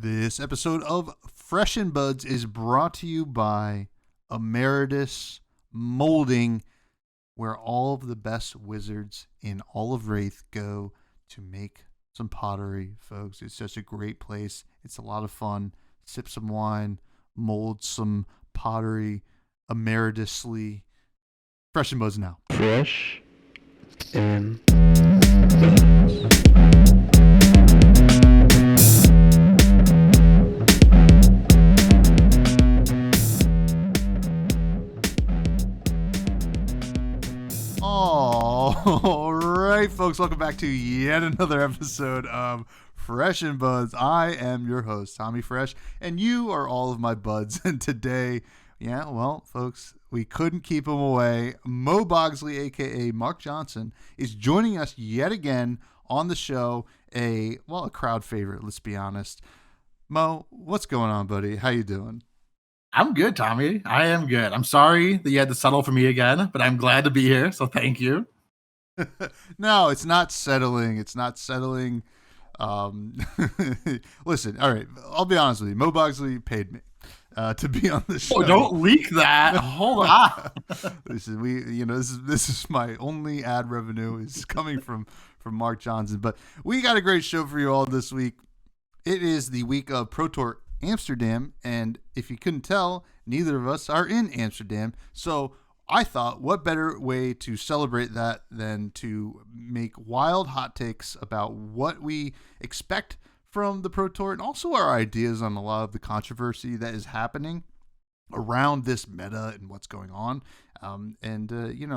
This episode of Fresh and Buds is brought to you by Emeritus Molding, where all of the best wizards in all of Wraith go to make some pottery, folks. It's just a great place. It's a lot of fun. Sip some wine, mold some pottery emeritusly. Fresh and Buds now. Fresh and all right, folks, welcome back to yet another episode of Fresh and Buds. I am your host, Tommy Fresh, and you are all of my buds. And today, folks, we couldn't keep him away. MoBogsly, aka Mark Johnson, is joining us yet again on the show. A crowd favorite, let's be honest. Mo, what's going on, buddy? How you doing? I'm good, Tommy. I am good. I'm sorry that you had to settle for me again, but I'm glad to be here, so thank you. No, it's not settling. It's not settling. Listen, all right, I'll be honest with you. MoBogsly paid me to be on the show. Oh, don't leak that. Hold on. Listen, this is my only ad revenue is coming from Mark Johnson. But we got a great show for you all this week. It is the week of Pro Tour Amsterdam, and if you couldn't tell, neither of us are in Amsterdam. So I thought, what better way to celebrate that than to make wild hot takes about what we expect from the Pro Tour and also our ideas on a lot of the controversy that is happening around this meta and what's going on.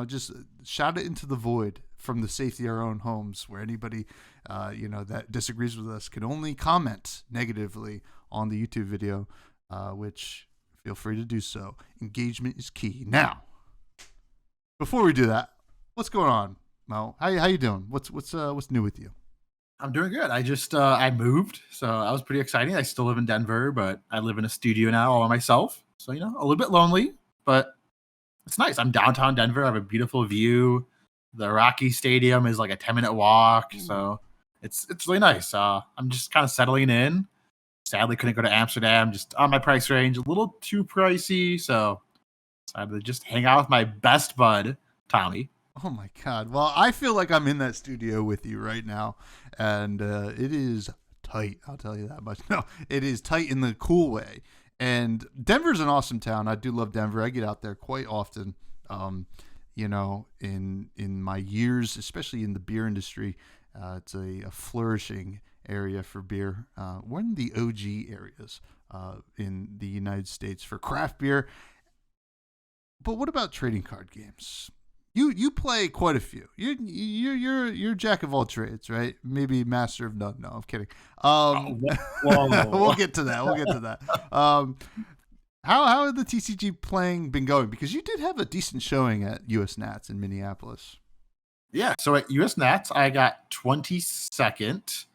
Just shout it into the void from the safety of our own homes, where anybody, that disagrees with us can only comment negatively on the YouTube video, which feel free to do so. Engagement is key. Now, before we do that, what's going on, Mo? How you doing? What's new with you? I'm doing good. I just I moved, so that was pretty exciting. I still live in Denver, but I live in a studio now all by myself. So, a little bit lonely, but it's nice. I'm downtown Denver. I have a beautiful view. The Rocky Stadium is like a 10-minute walk, so it's really nice. I'm just kind of settling in. Sadly, couldn't go to Amsterdam, just on my price range, a little too pricey, so decided to just hang out with my best bud, Tommy. Oh my God. Well, I feel like I'm in that studio with you right now, and it is tight. I'll tell you that much. No, it is tight in the cool way. And Denver's an awesome town. I do love Denver. I get out there quite often. In my years, especially in the beer industry, it's a flourishing area for beer. One of the OG areas in the United States for craft beer. But what about trading card games? You play quite a few. You're jack of all trades, right? Maybe master of none. No, I'm kidding. We'll get to that. How have the TCG playing been going? Because you did have a decent showing at US Nats in Minneapolis. Yeah, so at US Nats, I got 22nd,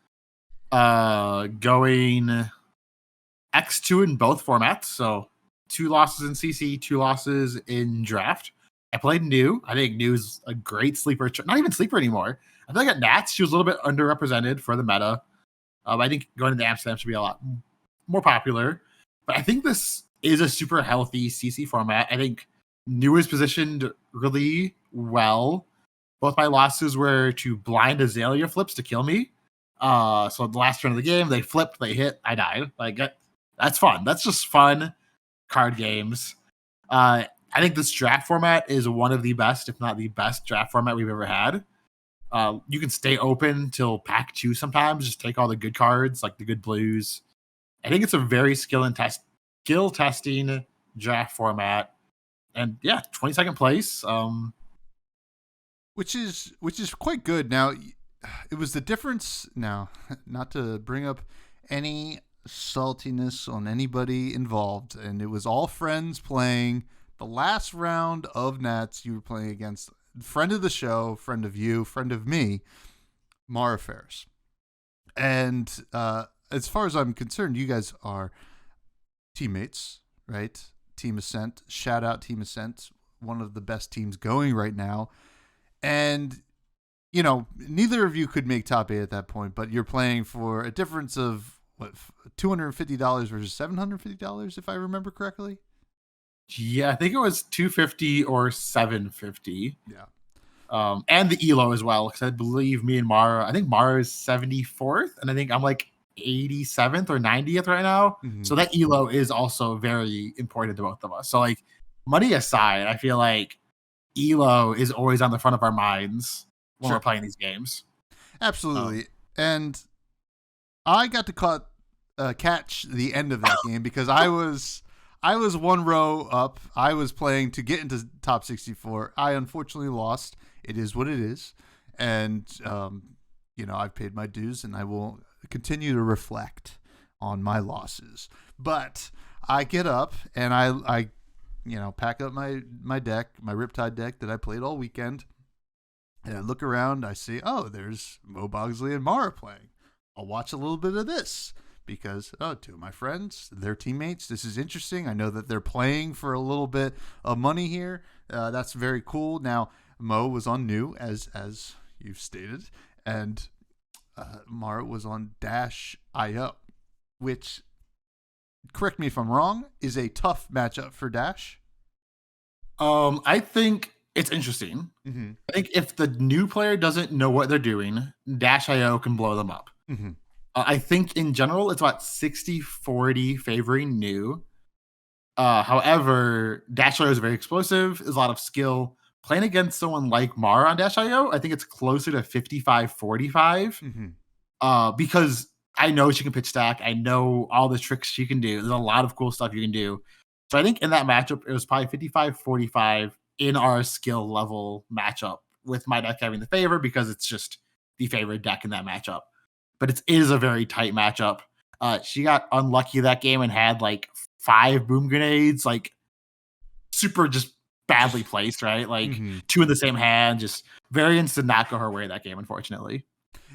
going X2 in both formats. So 2 losses in CC, 2 losses in draft. I played New. I think New is a great sleeper. Not even sleeper anymore. I feel like at Nats, she was a little bit underrepresented for the meta. I think going into Amsterdam should be a lot more popular. But I think this is a super healthy CC format. I think New is positioned really well. Both my losses were to blind Azalea flips to kill me. So the last turn of the game, they flipped, they hit, I died. That's fun. That's just fun card games. I think this draft format is one of the best, if not the best draft format we've ever had. You can stay open till pack 2 sometimes, just take all the good cards, like the good blues. I think it's a very skill testing draft format. And yeah, 22nd place. Which is quite good. Now, it was the difference. Now, not to bring up any saltiness on anybody involved, and it was all friends playing. The last round of Nats, you were playing against friend of the show, friend of you, friend of me, Mara Ferris. And as far as I'm concerned, you guys are teammates, right? Team Ascent. Shout out Team Ascent, one of the best teams going right now. And, neither of you could make top 8 at that point, but you're playing for a difference of what, $250 versus $750 if I remember correctly. Yeah, I think it was 250 or 750. Yeah. And the Elo as well, because I believe me and Mara, I think Mara is 74th, and I think I'm like 87th or 90th right now. Mm-hmm. So that Elo is also very important to both of us. So like money aside, I feel like Elo is always on the front of our minds when we're playing these games. Absolutely. And I got to catch the end of that game because I was one row up. I was playing to get into top 64. I unfortunately lost. It is what it is. And, I've paid my dues and I will continue to reflect on my losses. But I get up and I pack up my deck, my Riptide deck that I played all weekend. And I look around, I see, oh, there's MoBogsly and Mara playing. I'll watch a little bit of this because, two of my friends, they're teammates. This is interesting. I know that they're playing for a little bit of money here. That's very cool. Now, Mo was on new, as you've stated, and Mara was on Dash.io, which, correct me if I'm wrong, is a tough matchup for Dash. I think it's interesting. Mm-hmm. I think if the new player doesn't know what they're doing, Dash.io can blow them up. Mm-hmm. I think in general, it's about 60-40 favoring new. However, Dash.io is very explosive. There's a lot of skill. Playing against someone like Mara on Dash.io, I think it's closer to 55-45. Mm-hmm. Because I know she can pitch stack. I know all the tricks she can do. There's a lot of cool stuff you can do. So I think in that matchup, it was probably 55-45 in our skill level matchup, with my deck having the favor because it's just the favorite deck in that matchup. But it is a very tight matchup. She got unlucky that game and had like 5 boom grenades, like super just badly placed, right? Like 2 in the same hand. Just variance did not go her way that game, unfortunately.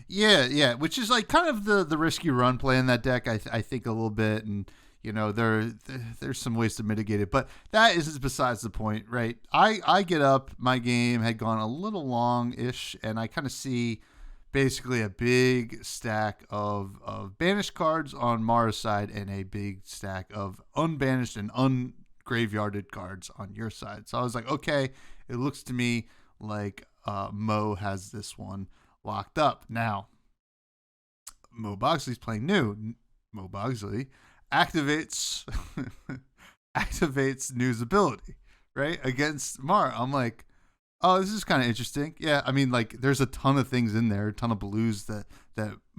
Yeah, which is like kind of the risky run play in that deck, I think a little bit, and there's some ways to mitigate it, but that is besides the point, right? I get up, my game had gone a little long-ish, and I kind of see basically a big stack of banished cards on Mara's side and a big stack of unbanished and ungraveyarded cards on your side. So I was like, okay, it looks to me like Mo has this one locked up. Now, MoBogsly's playing new. MoBogsly activates New's ability, right, against Mara. I'm like, oh, this is kind of interesting. Yeah, I mean, like, there's a ton of things in there, a ton of blues that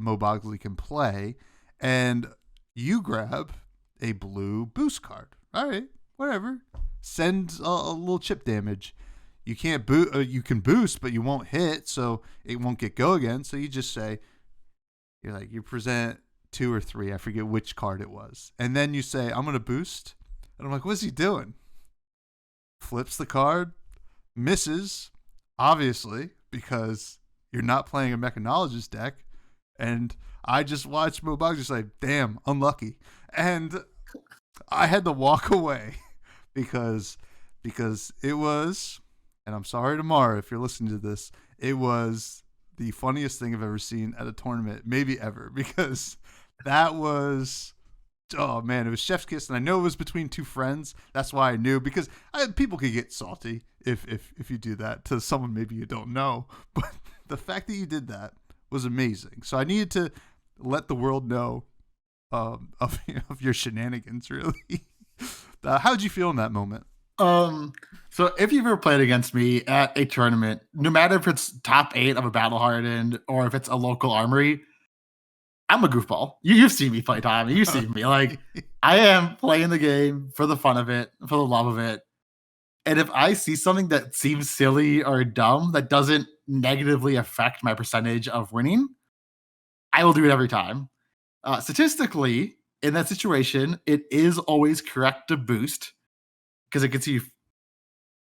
MoBogsly can play, and you grab a blue boost card. All right, whatever. Send a little chip damage. You can't you can boost, but you won't hit, so it won't get go again. So you just say, you present 2 or 3, I forget which card it was, and then you say, I'm gonna boost, and I'm like, what's he doing? Flips the card, misses, obviously, because you're not playing a mechanologist deck, and I just watched MoBogsly say, damn, unlucky, and I had to walk away because it was, and I'm sorry to Mara if you're listening to this, it was the funniest thing I've ever seen at a tournament, maybe ever, because that was, oh man, it was chef's kiss, and I know it was between 2 friends. That's why I knew, because people could get salty if you do that to someone maybe you don't know. But the fact that you did that was amazing. So I needed to let the world know of your shenanigans, really. How'd you feel in that moment? So if you've ever played against me at a tournament, no matter if it's top 8 of a battle hardened or if it's a local armory, I'm a goofball. You've seen me play, Tommy. You've seen me. Like, I am playing the game for the fun of it, for the love of it. And if I see something that seems silly or dumb that doesn't negatively affect my percentage of winning, I will do it every time. Statistically, in that situation, it is always correct to boost because it gets you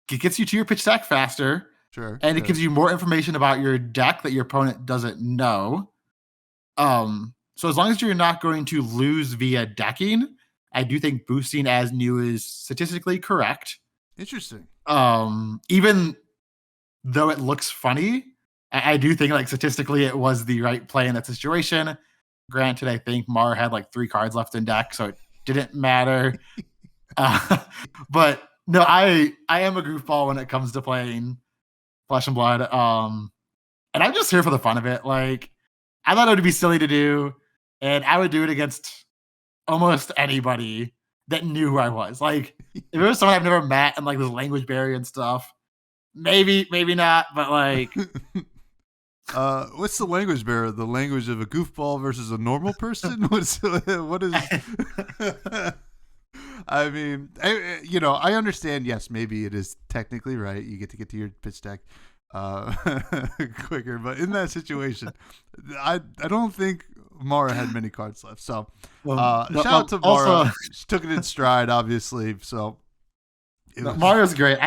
to your pitch stack faster. Sure. And it gives you more information about your deck that your opponent doesn't know. So as long as you're not going to lose via decking, I do think boosting as new is statistically correct. Interesting. Even though it looks funny, I do think, like, statistically it was the right play in that situation. Granted, I think Mar had like 3 cards left in deck, so it didn't matter. But no, I am a goofball when it comes to playing Flesh and Blood. And I'm just here for the fun of it. Like, I thought it would be silly to do, and I would do it against almost anybody that knew who I was. Like, if it was someone I've never met and like this language barrier and stuff, maybe not, but like what's the language barrier? The language of a goofball versus a normal person? What is I mean, I understand. Yes, maybe it is technically right. You get to your pitch deck quicker, but in that situation, I don't think Mara had many cards left. So shout out to Mara. Also, she took it in stride, obviously. So Mario's great.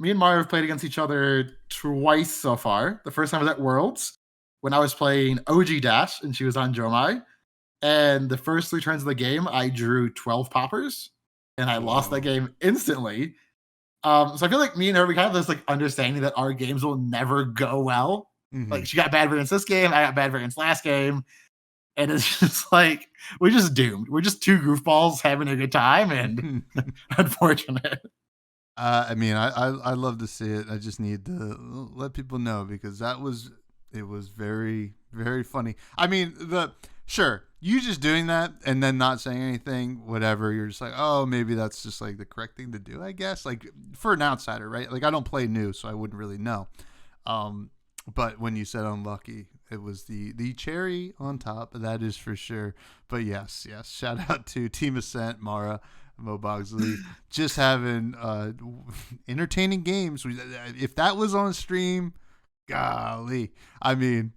Me and Mario have played against each other twice so far. The first time was at Worlds when I was playing OG Dash and she was on Jomai. And the first 3 turns of the game, I drew 12 poppers and I lost that game instantly. So I feel like me and her, we kind of have this like understanding that our games will never go well. Mm-hmm. Like she got bad variance this game, I got bad variance last game. And it's just like, we're just doomed. We're just 2 goofballs having a good time and unfortunate. I mean, I love to see it. I just need to let people know because it was very, very funny. I mean, sure, you just doing that and then not saying anything, whatever. You're just like, oh, maybe that's just like the correct thing to do, I guess. Like for an outsider, right? Like I don't play new, so I wouldn't really know. But when you said unlucky, it was the cherry on top. That is for sure. But yes. Shout out to Team Ascent, Mara, MoBogsly, just having entertaining games. If that was on stream, golly, I mean,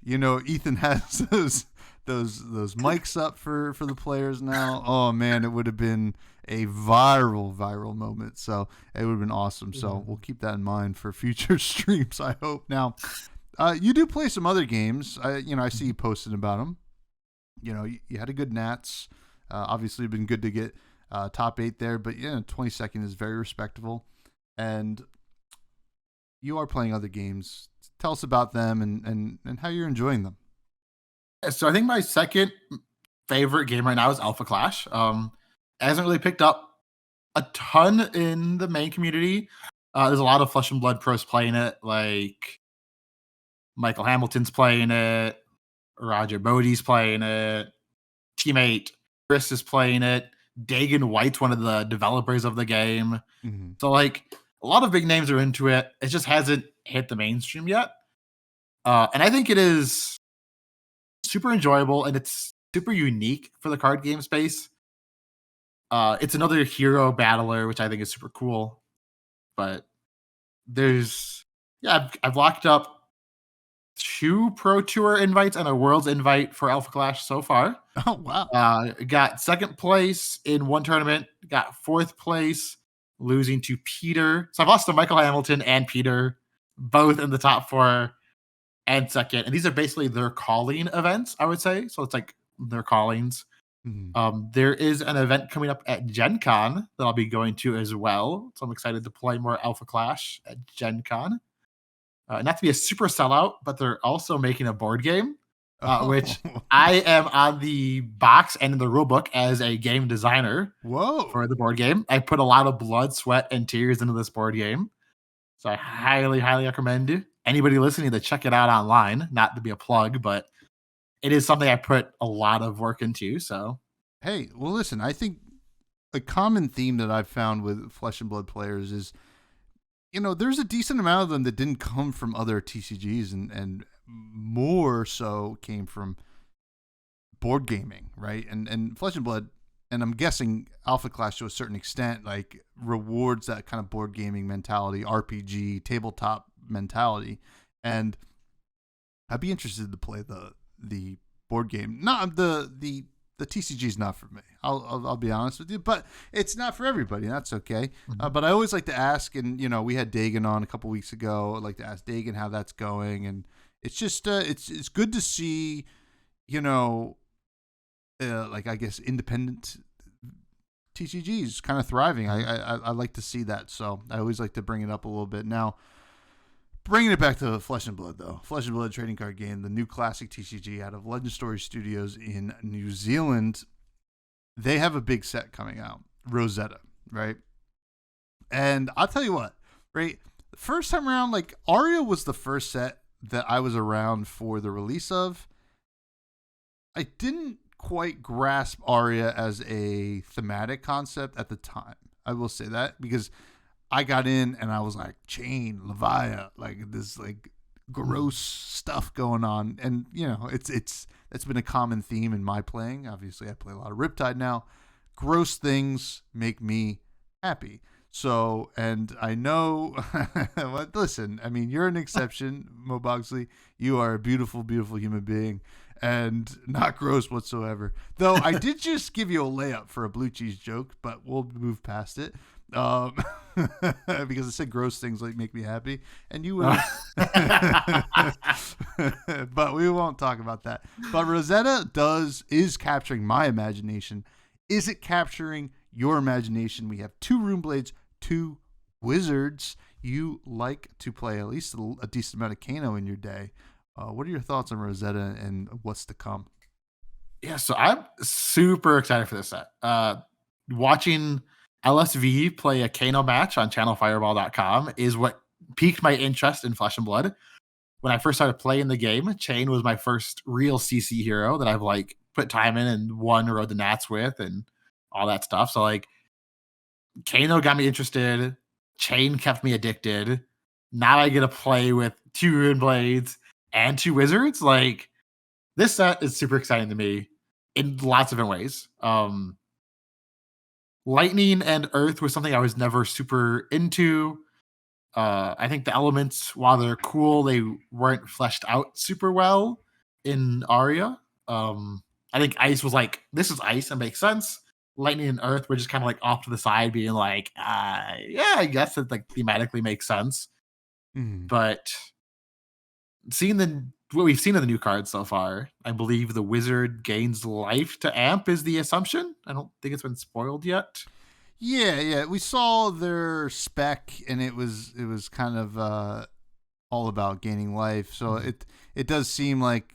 Ethan has those mics up for the players now. Oh man, it would have been a viral moment. So it would have been awesome. So we'll keep that in mind for future streams, I hope. Now, you do play some other games. I see you posting about them. You had a good Nats. Obviously, been good to get top 8 there, but 22nd is very respectable. And you are playing other games. Tell us about them and how you're enjoying them. So I think my second favorite game right now is Alpha Clash. It hasn't really picked up a ton in the main community. There's a lot of Flesh and Blood pros playing it, like Michael Hamilton's playing it, Roger Bodie's playing it, teammate Chris is playing it, Dagan White's one of the developers of the game. Mm-hmm. So like a lot of big names are into it. It just hasn't hit the mainstream yet. And I think it is super enjoyable and it's super unique for the card game space. It's another hero battler, which I think is super cool. But I've locked up 2 Pro Tour invites and a Worlds invite for Alpha Clash so far. Oh, wow. Got 2nd place in one tournament, got 4th place, losing to Peter. So I've lost to Michael Hamilton and Peter, both in the top 4 and 2nd. And these are basically their calling events, I would say. So it's like their callings. Mm-hmm. There is an event coming up at Gen Con that I'll be going to as well. So I'm excited to play more Alpha Clash at Gen Con. Not to be a super sellout, but they're also making a board game, which I am on the box and in the rulebook as a game designer. Whoa! For the board game. I put a lot of blood, sweat, and tears into this board game. So I highly, highly recommend anybody listening to check it out online. Not to be a plug, but it is something I put a lot of work into. So, hey, well, listen, I think a common theme that I've found with Flesh and Blood players is, there's a decent amount of them that didn't come from other TCGs and more so came from board gaming, right? And Flesh and Blood, and I'm guessing Alpha Clash to a certain extent, like rewards that kind of board gaming mentality, RPG, tabletop mentality. And I'd be interested to play the board game. Not the TCG is not for me. I'll be honest with you, but it's not for everybody. And that's okay. Mm-hmm. But I always like to ask, and we had Dagan on a couple weeks ago. I'd like to ask Dagan how that's going, and it's just it's good to see, like I guess independent TCGs kind of thriving. I like to see that, so I always like to bring it up a little bit. Now, Bringing it back to Flesh and Blood, though. Flesh and Blood trading card game, the new classic TCG out of Legend Story Studios in New Zealand. They have a big set coming out, Rosetta, right? And I'll tell you what, right? The first time around, like, Aria was the first set that I was around for the release of. I didn't quite grasp Aria as a thematic concept at the time. I will say that, because I got in and I was like, Chain, Levia, like this like gross stuff going on. And you know, that's been a common theme in my playing. Obviously I play a lot of Riptide now. Gross things make me happy. So, and I know, listen, I mean, you're an exception, MoBogsly. You are a beautiful, beautiful human being and not gross whatsoever. Though I did just give you a layup for a blue cheese joke, but we'll move past it. Because I said gross things like make me happy, and you would. But we won't talk about that. But Rosetta is capturing my imagination. Is it capturing your imagination? We have 2 Rune Blades, 2 Wizards. You like to play at least a decent amount of Kano in your day. What are your thoughts on Rosetta and what's to come? Yeah, so I'm super excited for this set. Watching LSV play a Kano match on channelfireball.com is what piqued my interest in Flesh and Blood. When I first started playing the game, Chain was my first real CC hero that I've like put time in and won Road to Nats with and all that stuff. So like Kano got me interested. Chain kept me addicted. Now I get to play with 2 Rune Blades and 2 Wizards. Like this set is super exciting to me in lots of different ways. Lightning and Earth was something I was never super into. I think the elements, while they're cool, they weren't fleshed out super well in Aria. I think Ice was like, this is Ice, and makes sense. Lightning and Earth were just kind of like off to the side, being like, yeah, I guess it like thematically makes sense. But seeing what we've seen of the new cards so far, I believe the Wizard gains life to amp is the assumption. I don't think it's been spoiled yet. Yeah. We saw their spec, and it was kind of all about gaining life. So it does seem like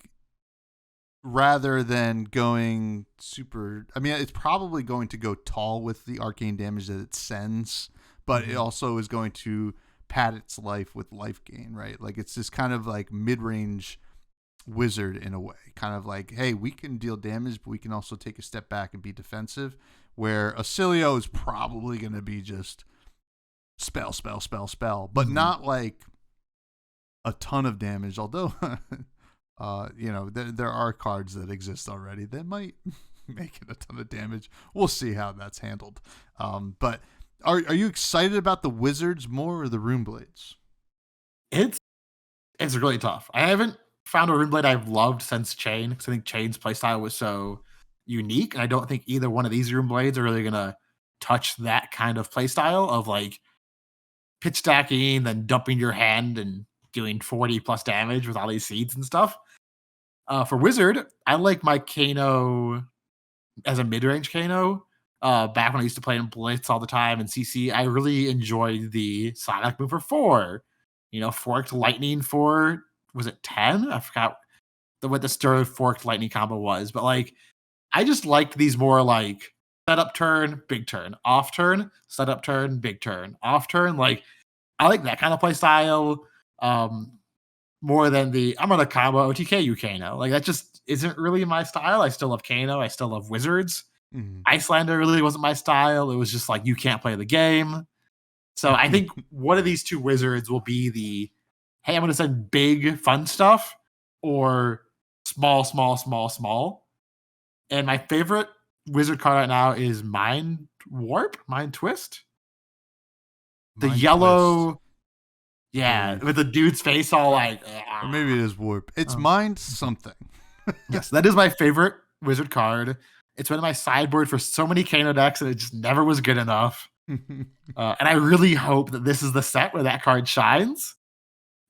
rather than going super, I mean, it's probably going to go tall with the arcane damage that it sends, but it also is going to pad its life with life gain, right? Like it's this kind of like mid-range Wizard in a way, kind of like, hey, we can deal damage, but we can also take a step back and be defensive, where Acilio is probably going to be just spell, but not like a ton of damage, although there are cards that exist already that might make it a ton of damage. We'll see how that's handled. But are you excited about the Wizards more or the Rune Blades? It's really tough. I haven't found a Rune Blade I've loved since Chain, because I think Chain's playstyle was so unique, and I don't think either one of these Rune Blades are really gonna touch that kind of playstyle of like pitch stacking, then dumping your hand and doing 40 plus damage with all these seeds and stuff. For Wizard, I like my Kano as a mid-range Kano. Back when I used to play in Blitz all the time and CC, I really enjoyed the Sonic move for 4. Forked Lightning for, was it 10? I forgot what the Stir Forked Lightning combo was. But like, I just liked these more like setup turn, big turn, off turn, setup turn, big turn, off turn. Like, I like that kind of play style more than the I'm gonna combo OTK you Kano. Like that just isn't really my style. I still love Kano. I still love Wizards. Icelander really wasn't my style. It was just like, you can't play the game. So I think one of these 2 Wizards will be the, hey, I'm going to send big fun stuff, or small. And my favorite Wizard card right now is Mind Twist. The yellow, Twist. Yeah, with the dude's face all like, or maybe it is Warp. It's Mind something. Yes, that is my favorite Wizard card. It's been in my sideboard for so many Kano decks, and it just never was good enough. And I really hope that this is the set where that card shines.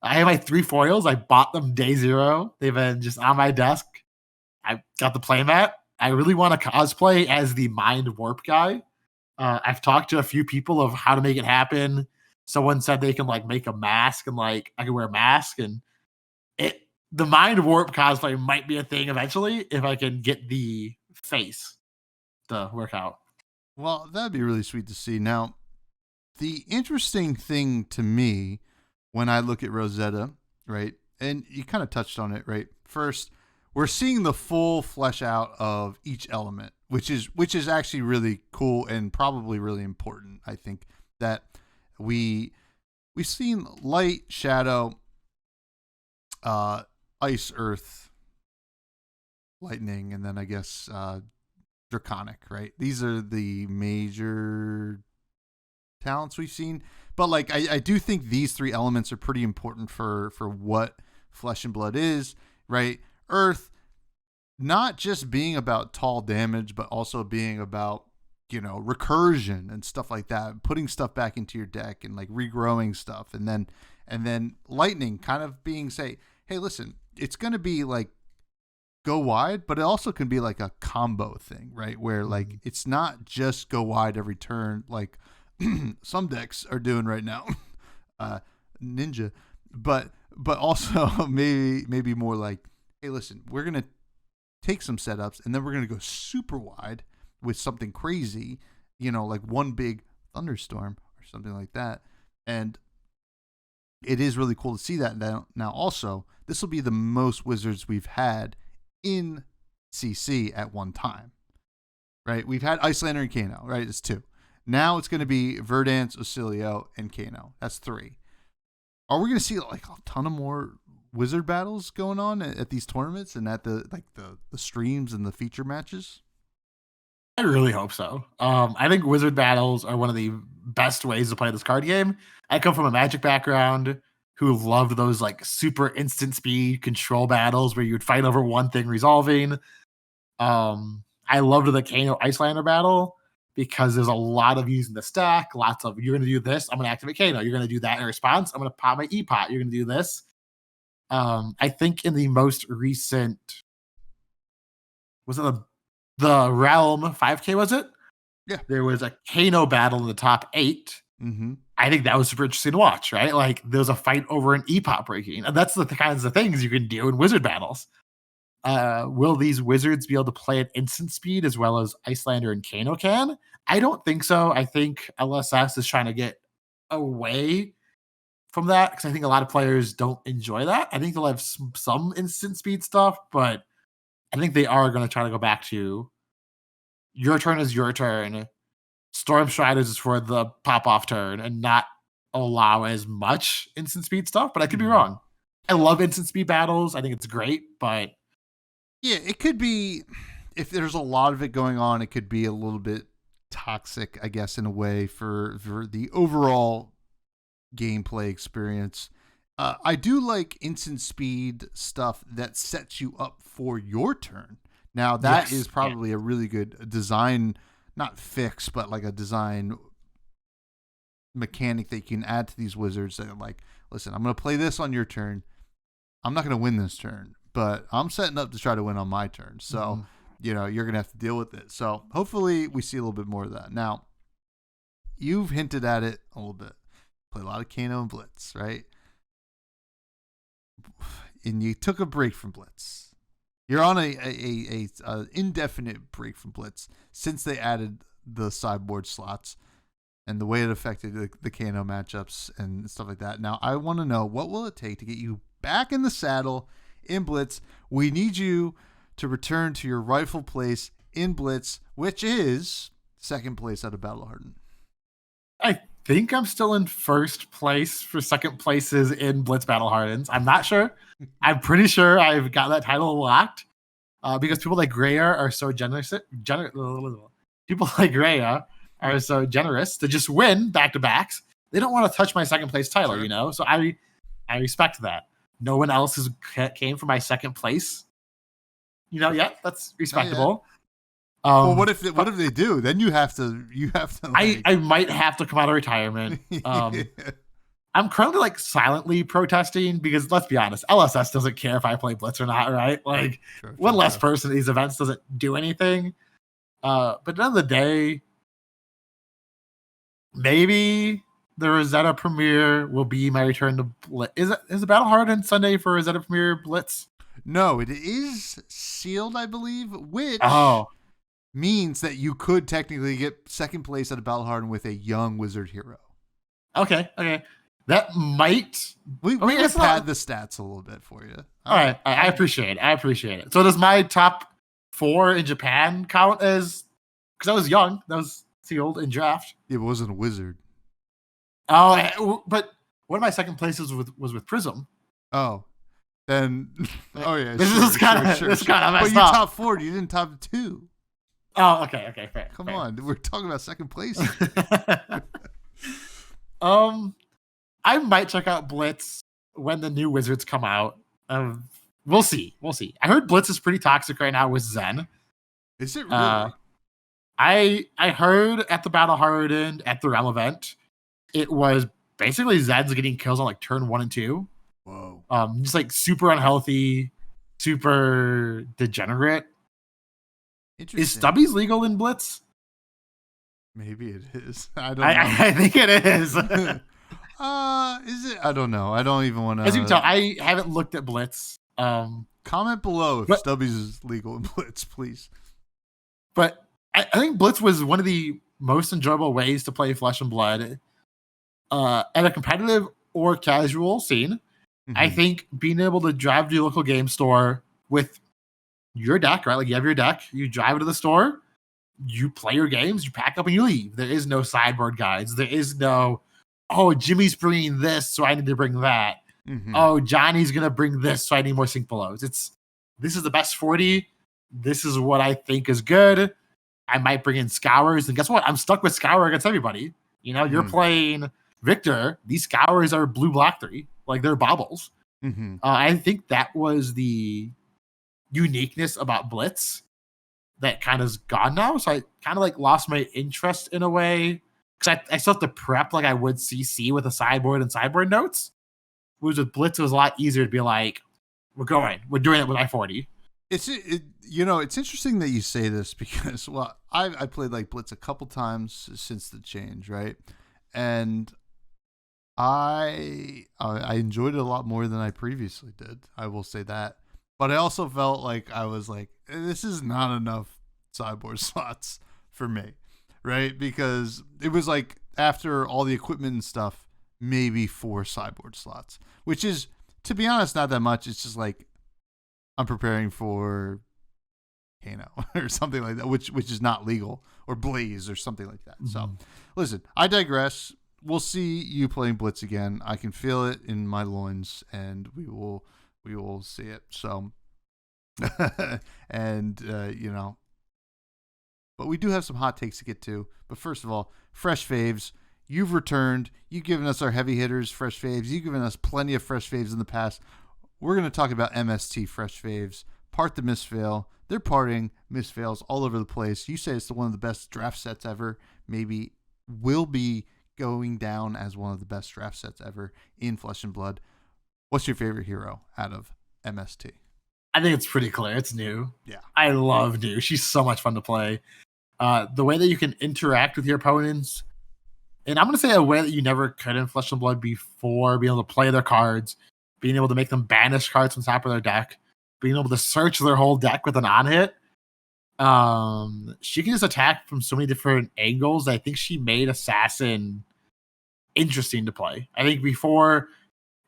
I have my 3 foils. I bought them day 0. They've been just on my desk. I got the playmat. I really want to cosplay as the Mind Warp guy. I've talked to a few people of how to make it happen. someone said they can like make a mask and like I can wear a mask, and the mind warp cosplay might be a thing eventually if I can get the face to work out. Well, that'd be really sweet to see. Now, the interesting thing to me when I look at Rosetta, right, and you kind of touched on it, right? First, we're seeing the full flesh out of each element, which is actually really cool and probably really important. I think that we've seen light, shadow, ice, earth, lightning, and then I guess draconic, right? These are the major talents we've seen. But like I do think these three elements are pretty important for what Flesh and Blood is, right? Earth, not just being about tall damage, but also being about, recursion and stuff like that, putting stuff back into your deck and like regrowing stuff. And then lightning kind of being say, hey, listen, it's going to be like go wide, but it also can be like a combo thing, right? Where like it's not just go wide every turn like some decks are doing right now, Ninja, but also maybe more like, hey, listen, we're gonna take some setups and then we're gonna go super wide with something crazy, like one big thunderstorm or something like that. And it is really cool to see that now. Also, this will be the most wizards we've had in CC at one time, right? We've had Icelander and Kano, right? It's 2. Now it's going to be Verdance, Ocilio, and Kano. That's 3. Are we going to see like a ton of more wizard battles going on at these tournaments and at the streams and the feature matches? I really hope so. I think wizard battles are one of the best ways to play this card game. I come from a Magic background who loved those like super instant speed control battles where you would fight over one thing resolving. I loved the Kano Icelander battle because there's a lot of using the stack, lots of you're going to do this, I'm going to activate Kano. You're going to do that in response. I'm going to pop my E-Pot. You're going to do this. I think in the most recent, was it the Realm 5K, was it? Yeah. There was a Kano battle in the top 8. Mm-hmm. I think that was super interesting to watch, right? Like there was a fight over an E-Pot breaking. And that's the kinds of things you can do in wizard battles. Will these wizards be able to play at instant speed as well as Icelander and Kano can? I don't think so. I think LSS is trying to get away from that because I think a lot of players don't enjoy that. I think they'll have some instant speed stuff, but I think they are going to try to go back to your turn is your turn. Storm Striders is for the pop-off turn and not allow as much instant speed stuff, but I could be wrong. I love instant speed battles. I think it's great, but yeah, it could be, if there's a lot of it going on, it could be a little bit toxic, I guess, in a way for the overall gameplay experience. I do like instant speed stuff that sets you up for your turn. Now, that is probably a really good design, not fix, but like a design mechanic that you can add to these wizards that are like, listen, I'm going to play this on your turn. I'm not going to win this turn, but I'm setting up to try to win on my turn. So, you're going to have to deal with it. So hopefully we see a little bit more of that. Now, you've hinted at it a little bit. Play a lot of Kano and Blitz, right? And you took a break from Blitz. You're on a indefinite break from Blitz since they added the sideboard slots and the way it affected the Kano matchups and stuff like that. Now, I want to know, what will it take to get you back in the saddle in Blitz? We need you to return to your rightful place in Blitz, which is second place out of Battle Hardened. I think I'm still in first place for second places in Blitz Battle Hardens. I'm not sure. I'm pretty sure I've got that title locked because people like Greya are so generous. People like Greya are so generous to just win back-to-backs. They don't want to touch my second place title, Sure. So I respect that. No one else has came for my second place. That's respectable. Well, what if they do? Then you have to. Like... I might have to come out of retirement. I'm currently like silently protesting because let's be honest, LSS doesn't care if I play Blitz or not, right? Like one less person at these events doesn't do anything. But at the end of the day, maybe the Rosetta premiere will be my return to Blitz. Is the Battle Hardened Sunday for Rosetta premiere Blitz? No, it is sealed, I believe, which means that you could technically get second place at a Battle Hardened with a young wizard hero. Okay. That might. We just pad the stats a little bit for you. All right. I appreciate it. So does my top 4 in Japan count as, because I was young, that was sealed in draft? It wasn't a wizard. Oh, but one of my second places was with Prism. Oh, then. Oh yeah. This is kind of messed up. But you top 4. You didn't top 2. Oh, okay, fair. Come on, we're talking about second place. I might check out Blitz when the new wizards come out. We'll see. I heard Blitz is pretty toxic right now with Zen. Is it really? I heard at the Battle Hardened at the Realm event, it was basically Zen's getting kills on like turn 1 and 2. Whoa. Just like super unhealthy, super degenerate. Is Stubbies legal in Blitz? Maybe it is. I don't know. I think it is. Is it? I don't know. I don't even want to. As you can tell, I haven't looked at Blitz. Comment below if Stubbies is legal in Blitz, please. But I think Blitz was one of the most enjoyable ways to play Flesh and Blood at a competitive or casual scene. Mm-hmm. I think being able to drive to your local game store with your deck, right? Like you have your deck, you drive to the store, you play your games, you pack up and you leave. There is no sideboard guides. There is no, oh, Jimmy's bringing this, so I need to bring that. Mm-hmm. Oh, Johnny's going to bring this, so I need more sync belows. This is the best 40. This is what I think is good. I might bring in Scours, and guess what? I'm stuck with Scour against everybody. You know, you're playing Victor. These Scours are blue-black 3. Like, they're baubles. Mm-hmm. I think that was the uniqueness about Blitz that kind of gone now. So I kind of like lost my interest in a way, because I still have to prep like I would CC with a sideboard and sideboard notes. Whereas with Blitz, it was a lot easier to be like, we're doing it with I-40. It's interesting that you say this because, well, I played like Blitz a couple times since the change, right? And I enjoyed it a lot more than I previously did. I will say that. But I also felt like I was like, this is not enough sideboard slots for me, right? Because it was like after all the equipment and stuff, maybe 4 sideboard slots, which is, to be honest, not that much. It's just like I'm preparing for Kano or something like that, which is not legal, or Blaze or something like that. Mm-hmm. So listen, I digress. We'll see you playing Blitz again. I can feel it in my loins, and we will see it. So, and but we do have some hot takes to get to. But first of all, fresh faves. You've returned. You've given us our heavy hitters, fresh faves. You've given us plenty of fresh faves in the past. We're going to talk about MST fresh faves. Part the misfail. They're parting misfails all over the place. You say it's one of the best draft sets ever. Maybe will be going down as one of the best draft sets ever in Flesh and Blood. What's your favorite hero out of MST? I think it's pretty clear. It's New. Yeah. I love New. She's so much fun to play. The way that you can interact with your opponents, and I'm going to say a way that you never could in Flesh and Blood before, being able to play their cards, being able to make them banish cards from top of their deck, being able to search their whole deck with an on-hit. She can just attack from so many different angles. I think she made Assassin interesting to play. I think before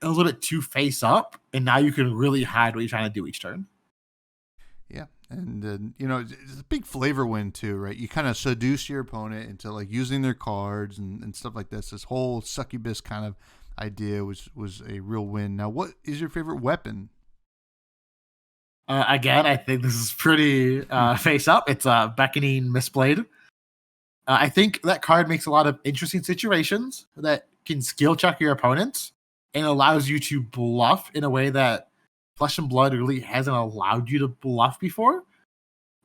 it was a little bit too face up, and now you can really hide what you're trying to do each turn. Yeah, and it's a big flavor win too, right? You kind of seduce your opponent into like using their cards and stuff like this. This whole succubus kind of idea was a real win. Now, what is your favorite weapon? Again, I think this is pretty face up. It's Beckoning Mistblade. I think that card makes a lot of interesting situations that can skill check your opponents and allows you to bluff in a way that Flesh and Blood really hasn't allowed you to bluff before.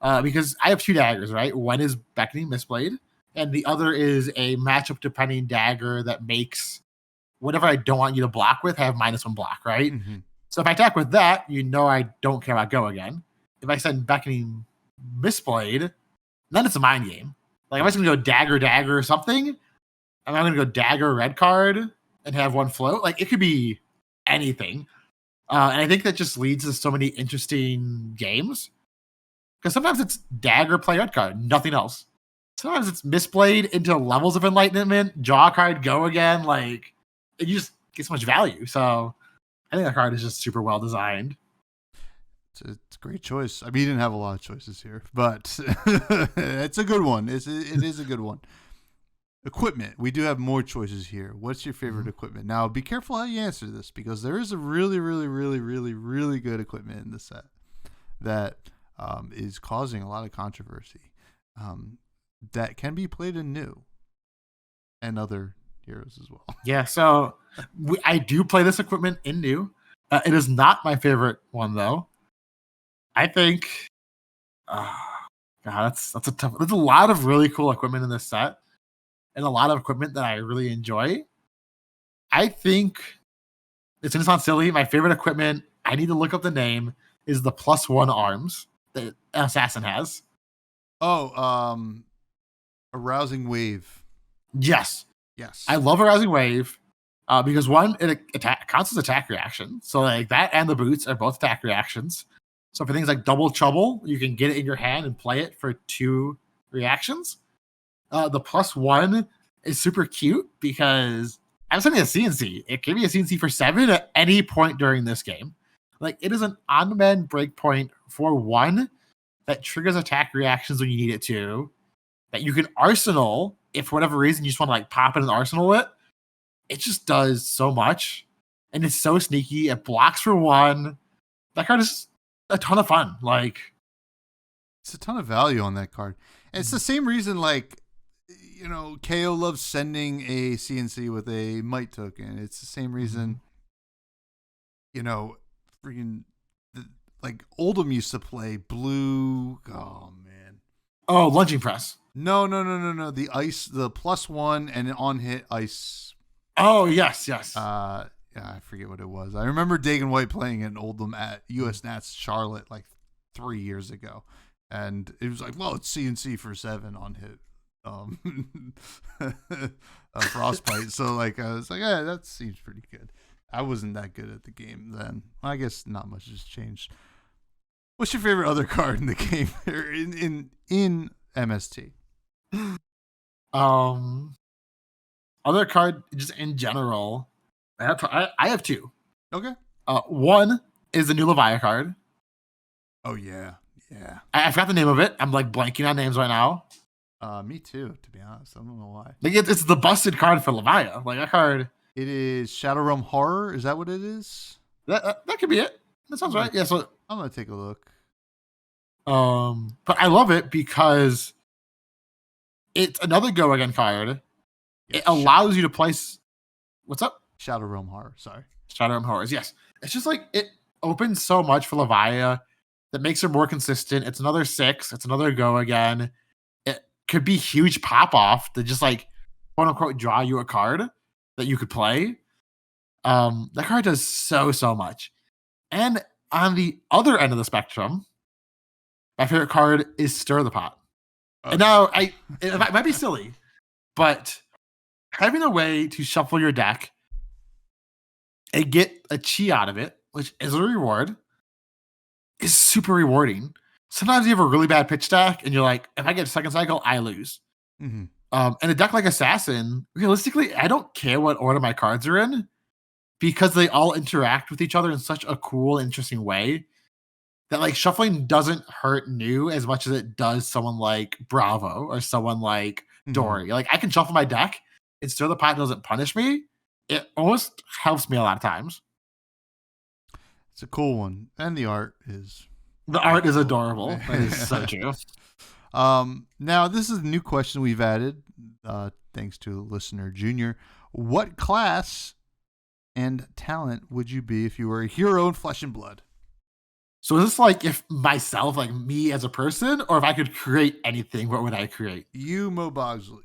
Because I have 2 daggers, right? One is Beckoning Mistblade, and the other is a matchup depending dagger that makes whatever I don't want you to block with have -1 block, right? Mm-hmm. So if I attack with that, I don't care about go again. If I send Beckoning Mistblade, then it's a mind game. Like if I was going to go dagger or something, I'm not gonna go dagger red card and have one float. Like it could be anything. And I think that just leads to so many interesting games. Because sometimes it's dagger play red card, nothing else. Sometimes it's misplayed into levels of enlightenment, draw card, go again. Like you just get so much value. So I think that card is just super well designed. It's a great choice. I mean, you didn't have a lot of choices here, but it's a good one. It is a good one. Equipment. We do have more choices here. What's your favorite equipment? Now, be careful how you answer this because there is a really, really, really, really, really good equipment in the set that is causing a lot of controversy that can be played in new and other heroes as well. Yeah, so I do play this equipment in new. It is not my favorite one though. I think, God, that's a tough. There's a lot of really cool equipment in this set, and a lot of equipment that I really enjoy. I think it's gonna sound silly. My favorite equipment, I need to look up the name, is the +1 arms that Assassin has. Oh, Arousing Wave. Yes, I love Arousing Wave because one, it counts as attack reaction. So like that and the boots are both attack reactions. So for things like Double Trouble, you can get it in your hand and play it for 2 reactions. The +1 is super cute because I'm sending a CNC. It can be a CNC for 7 at any point during this game. Like it is an on-demand breakpoint for 1 that triggers attack reactions when you need it to. That you can arsenal if for whatever reason you just want to like pop in an arsenal it. It just does so much, and it's so sneaky. It blocks for 1. That card is a ton of fun. Like it's a ton of value on that card. And it's the same reason, like, you know, KO loves sending a CNC with a Might token. It's the same reason, you know, freaking like Oldham used to play blue. Oh man. Oh, lunging press. No. The ice, the +1 and on hit ice. Oh yes. Yeah, I forget what it was. I remember Dagan White playing in Oldham at US Nats Charlotte like 3 years ago, and it was like, well, it's CNC for 7 on hit, Frostbite. So like, I was like, yeah, that seems pretty good. I wasn't that good at the game then. I guess not much has changed. What's your favorite other card in the game or in MST? Other card just in general. I have 2. Okay. One is the new Leviathan card. Oh yeah. I forgot the name of it. I'm like blanking on names right now. Me too, to be honest. I don't know why. Like it's the busted card for Leviathan. Like that card. It is Shadow Realm Horror. Is that what it is? That could be it. That sounds right. Yeah. So I'm gonna take a look. But I love it because it's another go again card. Yes, It allows you to place. What's up? Shadow Realm Horror. Sorry. Shadow Realm Horrors. Yes. It's just like it opens so much for Leviathan that makes her more consistent. It's another 6. It's another go again. It could be huge pop off to just like quote unquote draw you a card that you could play. That card does so much. And on the other end of the spectrum, my favorite card is Stir the Pot. Okay. And now it might be silly, but having a way to shuffle your deck and get a chi out of it, which is a reward, is super rewarding. Sometimes you have a really bad pitch deck, and you're like, if I get a second cycle, I lose. Mm-hmm. And a deck like Assassin, realistically, I don't care what order my cards are in because they all interact with each other in such a cool, interesting way that like shuffling doesn't hurt new as much as it does someone like Bravo or someone like Dory. Like I can shuffle my deck and Stir the Pot doesn't punish me. It almost helps me a lot of times. It's a cool one. And the art is adorable. That is so true. Now this is a new question we've added, thanks to listener Junior. What class and talent would you be if you were a hero in Flesh and Blood? So is this like if myself, like me as a person, or if I could create anything, what would I create? You, MoBogsly.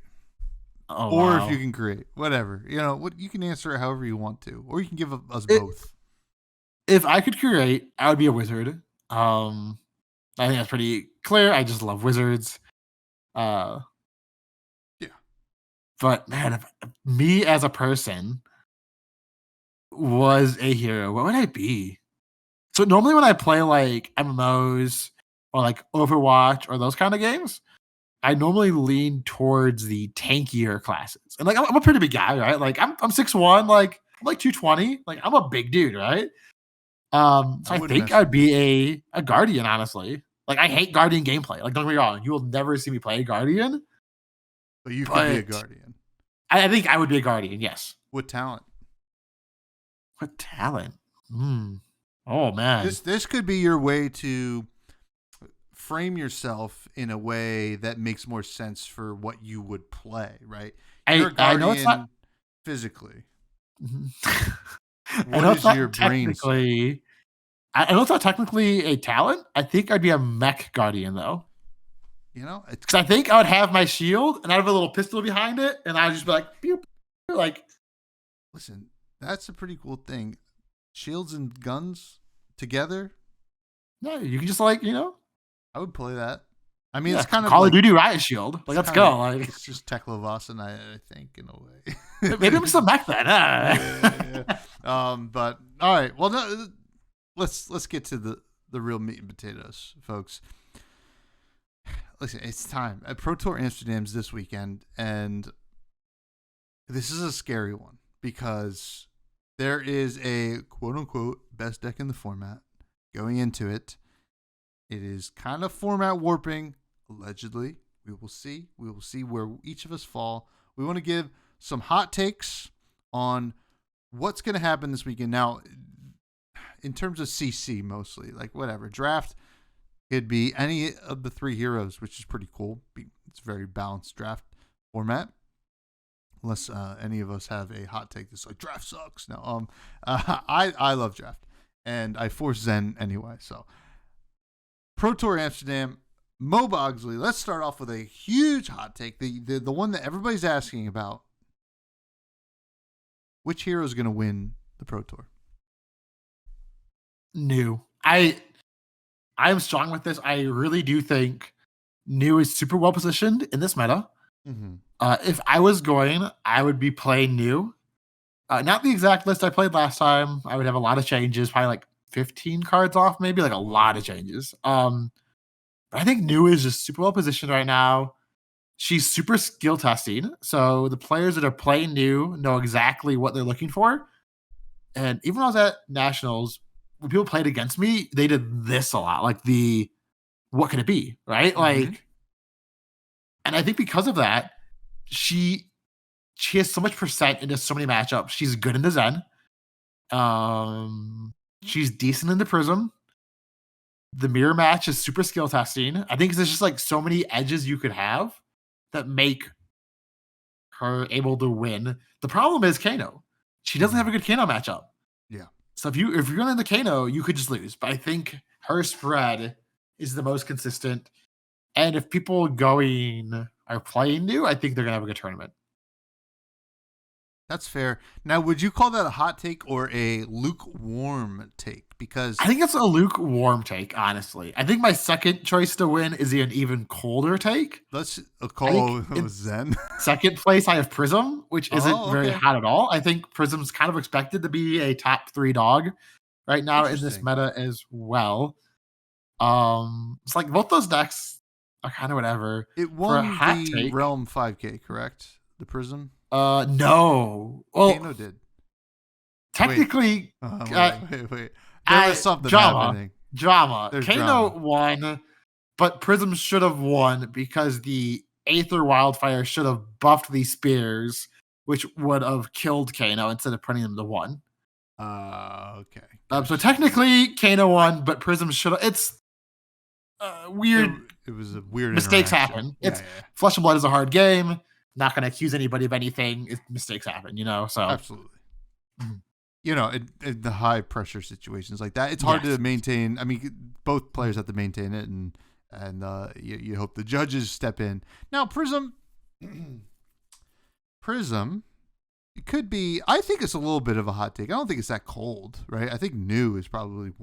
Oh, or wow. if you can create, whatever. You know, what you can answer it however you want to. Or you can give us both. If I could create, I would be a wizard. I think that's pretty clear. I just love wizards. Yeah. But man, if me as a person was a hero, what would I be? So normally when I play like MMOs or like Overwatch or those kind of games, I normally lean towards the tankier classes. And like I'm a pretty big guy, right? Like I'm 6'1", like I'm like 220. Like I'm a big dude, right? So I wouldn't think mess with I'd be a guardian, honestly. Like I hate guardian gameplay. Like don't get me wrong, you will never see me play guardian, But you could be a but guardian. I think I would be a guardian, yes. With talent. What talent? Oh man. This could be your way to frame yourself in a way that makes more sense for what you would play, right? You're a I know it's not guardian physically. I know What it's is not your brain? technically I know it's not technically a talent. I think I'd be a mech guardian though. You know, it's Because I think I would have my shield and I'd have a little pistol behind it, and I'd just be like, pew, pew, like, listen, that's a pretty cool thing. Shields and guns together. no, you can just like, I would play that. I mean, yeah, it's kind of Call like of Duty Riot Shield. Like, let's go. Like, it's just Teklovasan, I think, in a way. maybe I'm still mech then. Yeah. But all right. Well, no, let's get to the real meat and potatoes, folks. Listen, it's time. Pro Tour Amsterdam's this weekend, and this is a scary one because there is a quote unquote best deck in the format going into it. It is kind of format warping, allegedly. We will see. We will see where each of us fall. We want to give some hot takes on what's going to happen this weekend. Now, in terms of CC, mostly, like whatever, draft, it'd be any of the three heroes, which is pretty cool. It's a very balanced draft format. Unless any of us have a hot take that's like draft sucks. No, I love draft, and I force Zen anyway. So, Pro Tour Amsterdam, MoBogsly. Let's start off with a huge hot take, the one that everybody's asking about. Which hero is going to win the Pro Tour? New. I'm strong with this. I really do think New is super well positioned in this meta. Mm-hmm. If I was going, I would be playing New. Not the exact list I played last time. I would have a lot of changes, probably like 15 cards off, maybe like a lot of changes. But I think New is just super well positioned right now. She's super skill testing, so the players that are playing New know exactly what they're looking for. And even when I was at Nationals, when people played against me, they did this a lot, like what can it be, right? Mm-hmm. Like, and I think because of that, she has so much percent into so many matchups. She's good in the Zen. She's decent in the Prism. The mirror match is super skill testing. I think there's just like so many edges you could have that make her able to win. The problem is Kano. She doesn't have a good Kano matchup. Yeah. So if you're going to the Kano, you could just lose. But I think her spread is the most consistent. And if people are playing New, I think they're going to have a good tournament. That's fair. Now, would you call that a hot take or a lukewarm take? Because I think it's a lukewarm take, honestly. I think my second choice to win is an even colder take. let's call Zen. Second place, I have Prism, which isn't very okay. hot at all. I think Prism's kind of expected to be a top 3 dog right now in this meta as well. It's like both those decks are kind of whatever. It won For a hot the take, Realm 5K, correct? The Prism? no. Well, Kano did. technically, Wait. There was something happening. Drama. There's Kano drama. won, but Prism should have won because the Aether Wildfire should have buffed these spears, which would have killed Kano instead of putting them to 1. Okay. So technically, Kano won, but Prism should have. It's weird. It was a weird Mistakes interaction. happen. Flesh and Blood is a hard game. Not going to accuse anybody of anything. Mistakes happen, So Absolutely. Mhm. In the high pressure situations like that, it's hard to maintain. I mean, both players have to maintain it, and you hope the judges step in. Now, Prism, it could be. I think it's a little bit of a hot take. I don't think it's that cold, right? I think New is probably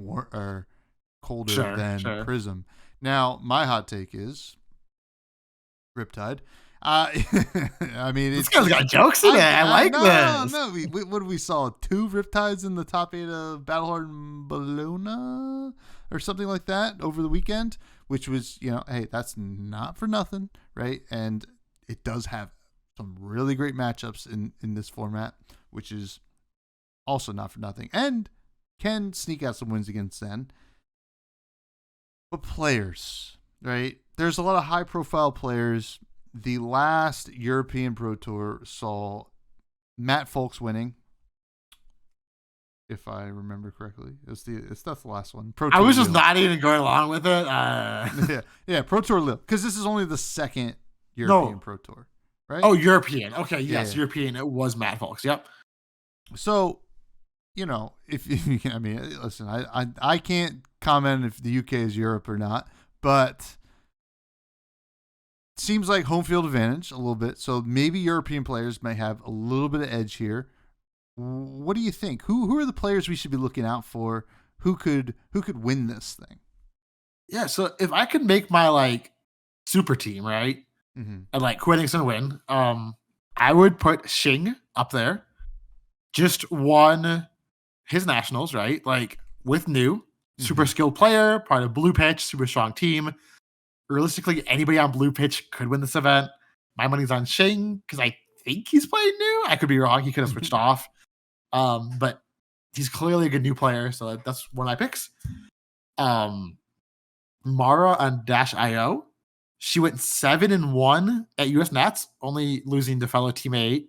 colder than sure. Prism. Now, my hot take is Riptide. I mean, This guy's got jokes in it. I like this. No, what we saw? 2 Riptides in the top 8 of Battlehard Bologna or something like that over the weekend, which was, hey, that's not for nothing, right? And it does have some really great matchups in this format, which is also not for nothing, and can sneak out some wins against Zen. But players, right? There's a lot of high-profile players. The last European Pro Tour saw Matt Folks winning, if I remember correctly. That's the last one. Pro Tour I was just Lille. not even going along with it. Yeah, Pro Tour Lille, because this is only the second European Pro Tour, right? Oh, European. Okay, yes, Yeah. European. It was Matt Folks. Yep. So, if I mean, listen, I can't comment if the UK is Europe or not, but seems like home field advantage a little bit. So maybe European players may have a little bit of edge here. What do you think? Who are the players we should be looking out for? Who could win this thing? Yeah. So if I could make my super team, right, Mm-hmm. and who I think's gonna win, I would put Xing up there. Just won his nationals, right? With new super skilled player, part of Blue Pitch, super strong team. Realistically, anybody on Blue Pitch could win this event. My money's on Xing because I think he's playing new. I could be wrong. He could have switched off. But he's clearly a good new player, so that's one of my picks. Mara on Dash.io. She went 7-1 at US Nats, only losing to fellow teammate.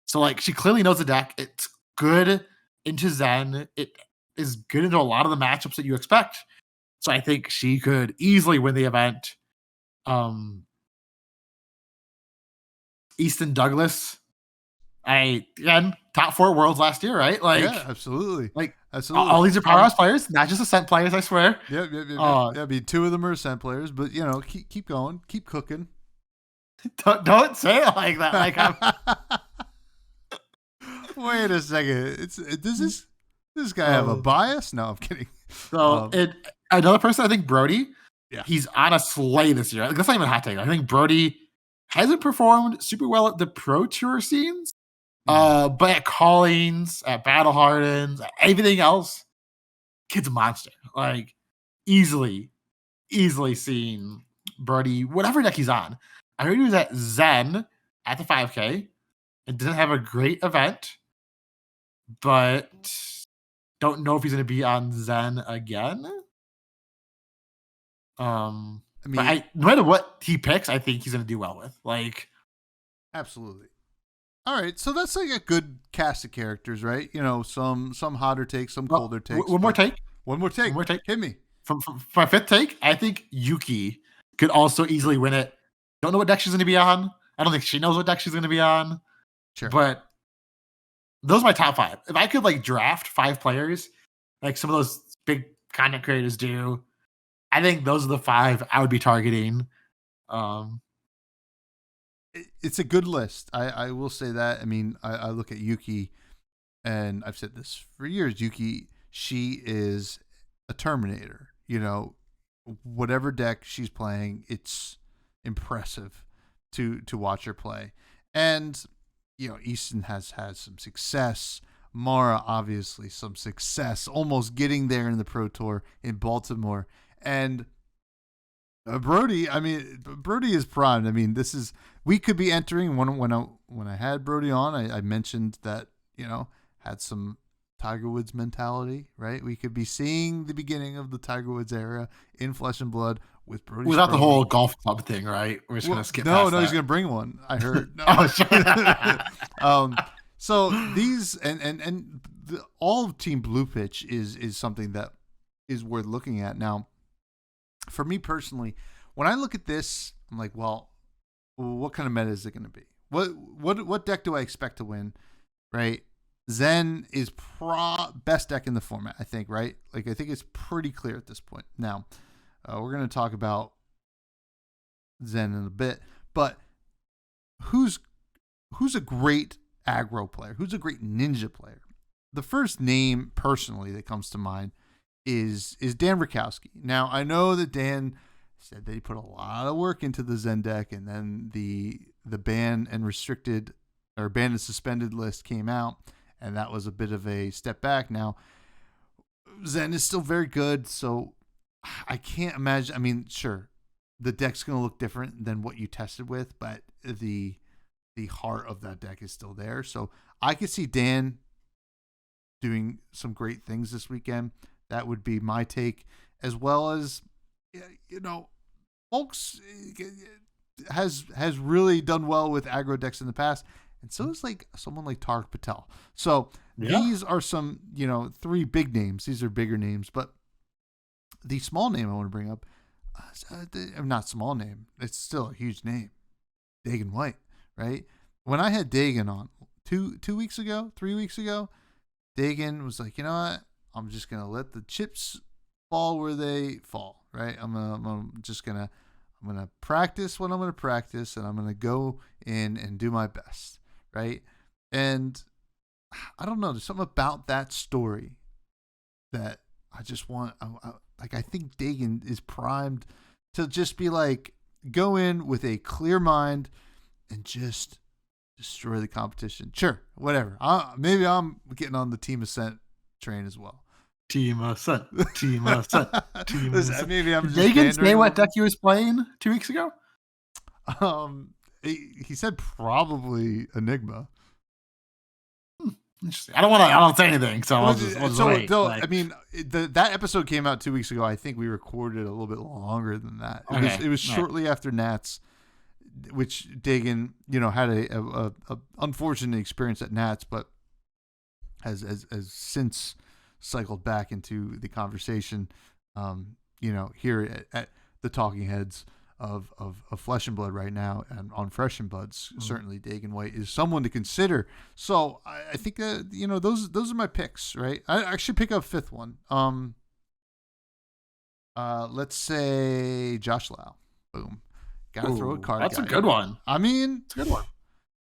So she clearly knows the deck. It's good into Zen. It is good into a lot of the matchups that you expect. So I think she could easily win the event. Easton Douglas. Top 4 worlds last year, right? Yeah, absolutely. Absolutely. All these are powerhouse players, not just Ascent players, I swear. Yep. I mean, 2 of them are Ascent players, but keep going, keep cooking. Don't say it like that. Wait a second. Does this guy have a bias? No, I'm kidding. So another person, I think Brody. Yeah. He's on a slay this year. That's not even a hot take. I think Brody hasn't performed super well at the Pro Tour scenes. But at callings, at Battle Hardens, everything else, kid's a monster. Easily seen Brody, whatever deck he's on. I heard he was at Zen at the 5K and didn't have a great event, but don't know if he's going to be on Zen again. No matter what he picks, I think he's going to do well with. Absolutely. All right, so that's a good cast of characters, right? Some hotter takes, some colder takes. One more take. Hit me. From my 5th take, I think Yuki could also easily win it. Don't know what deck she's going to be on. I don't think she knows what deck she's going to be on. Sure. But those are my top 5. If I could draft 5 players, like some of those big content creators do, I think those are the 5 I would be targeting. It's a good list. I will say that. I mean, I look at Yuki, and I've said this for years. Yuki, she is a Terminator. Whatever deck she's playing, it's impressive to watch her play. And Easton has had some success. Mara, obviously, some success, almost getting there in the Pro Tour in Baltimore. And Brody, I mean, Brody is primed. I mean, we could be entering when I had Brody on, I mentioned that, had some Tiger Woods mentality, right? We could be seeing the beginning of the Tiger Woods era in Flesh and Blood with Brody. Without the whole golf club thing, right? We're just going to skip past that. He's going to bring one. I heard. No. Oh, sure. So these and all of Team Blue Pitch is something that is worth looking at. Now, for me personally, when I look at this, I'm like, well, what kind of meta is it going to be? What deck do I expect to win? Right? Zen is best deck in the format, I think, right? I think it's pretty clear at this point. Now, we're going to talk about Zen in a bit, but who's a great aggro player? Who's a great ninja player? The first name personally that comes to mind is Dan Rakowski. Now, I know that Dan said that he put a lot of work into the Zen deck, and then the ban and restricted or banned and suspended list came out, and that was a bit of a step back. Now, Zen is still very good, so I can't imagine. I mean, sure, the deck's going to look different than what you tested with, but the heart of that deck is still there. So I could see Dan doing some great things this weekend. That would be my take, as well as, you know, Folks has really done well with aggro decks in the past, and so is like someone like Tarek Patel. So these are some, you know, 3 big names. These are bigger names, but the small name I want to bring up, not small name, it's still a huge name, Dagan White, right? When I had Dagan on 3 weeks ago, Dagan was like, you know what? I'm just gonna let the chips fall where they fall, right? I'm gonna practice what I'm gonna practice, and I'm gonna go in and do my best, right? And I don't know, there's something about that story that I just want. I think Dagan is primed to just be like, go in with a clear mind and just destroy the competition. Sure, whatever. Maybe I'm getting on the Team Ascent train as well. Team Ascent. Listen, maybe I'm just Dagan say what deck he was playing 2 weeks ago? He said probably Enigma. Interesting. I don't say anything, so I'll just wait. I mean, that episode came out 2 weeks ago. I think we recorded a little bit longer than that. It was shortly after Nats, which Dagan, you know, had a unfortunate experience at Nats, but has since cycled back into the conversation, you know, here at the Talking Heads of Flesh and Blood right now, and on Fresh and Bloods, certainly Dagan White is someone to consider. So I think that, you know, those are my picks, right? I should pick up 5th one. Let's say Josh Lau. Boom. Gotta throw a card. That's a good one. I mean, it's a good one.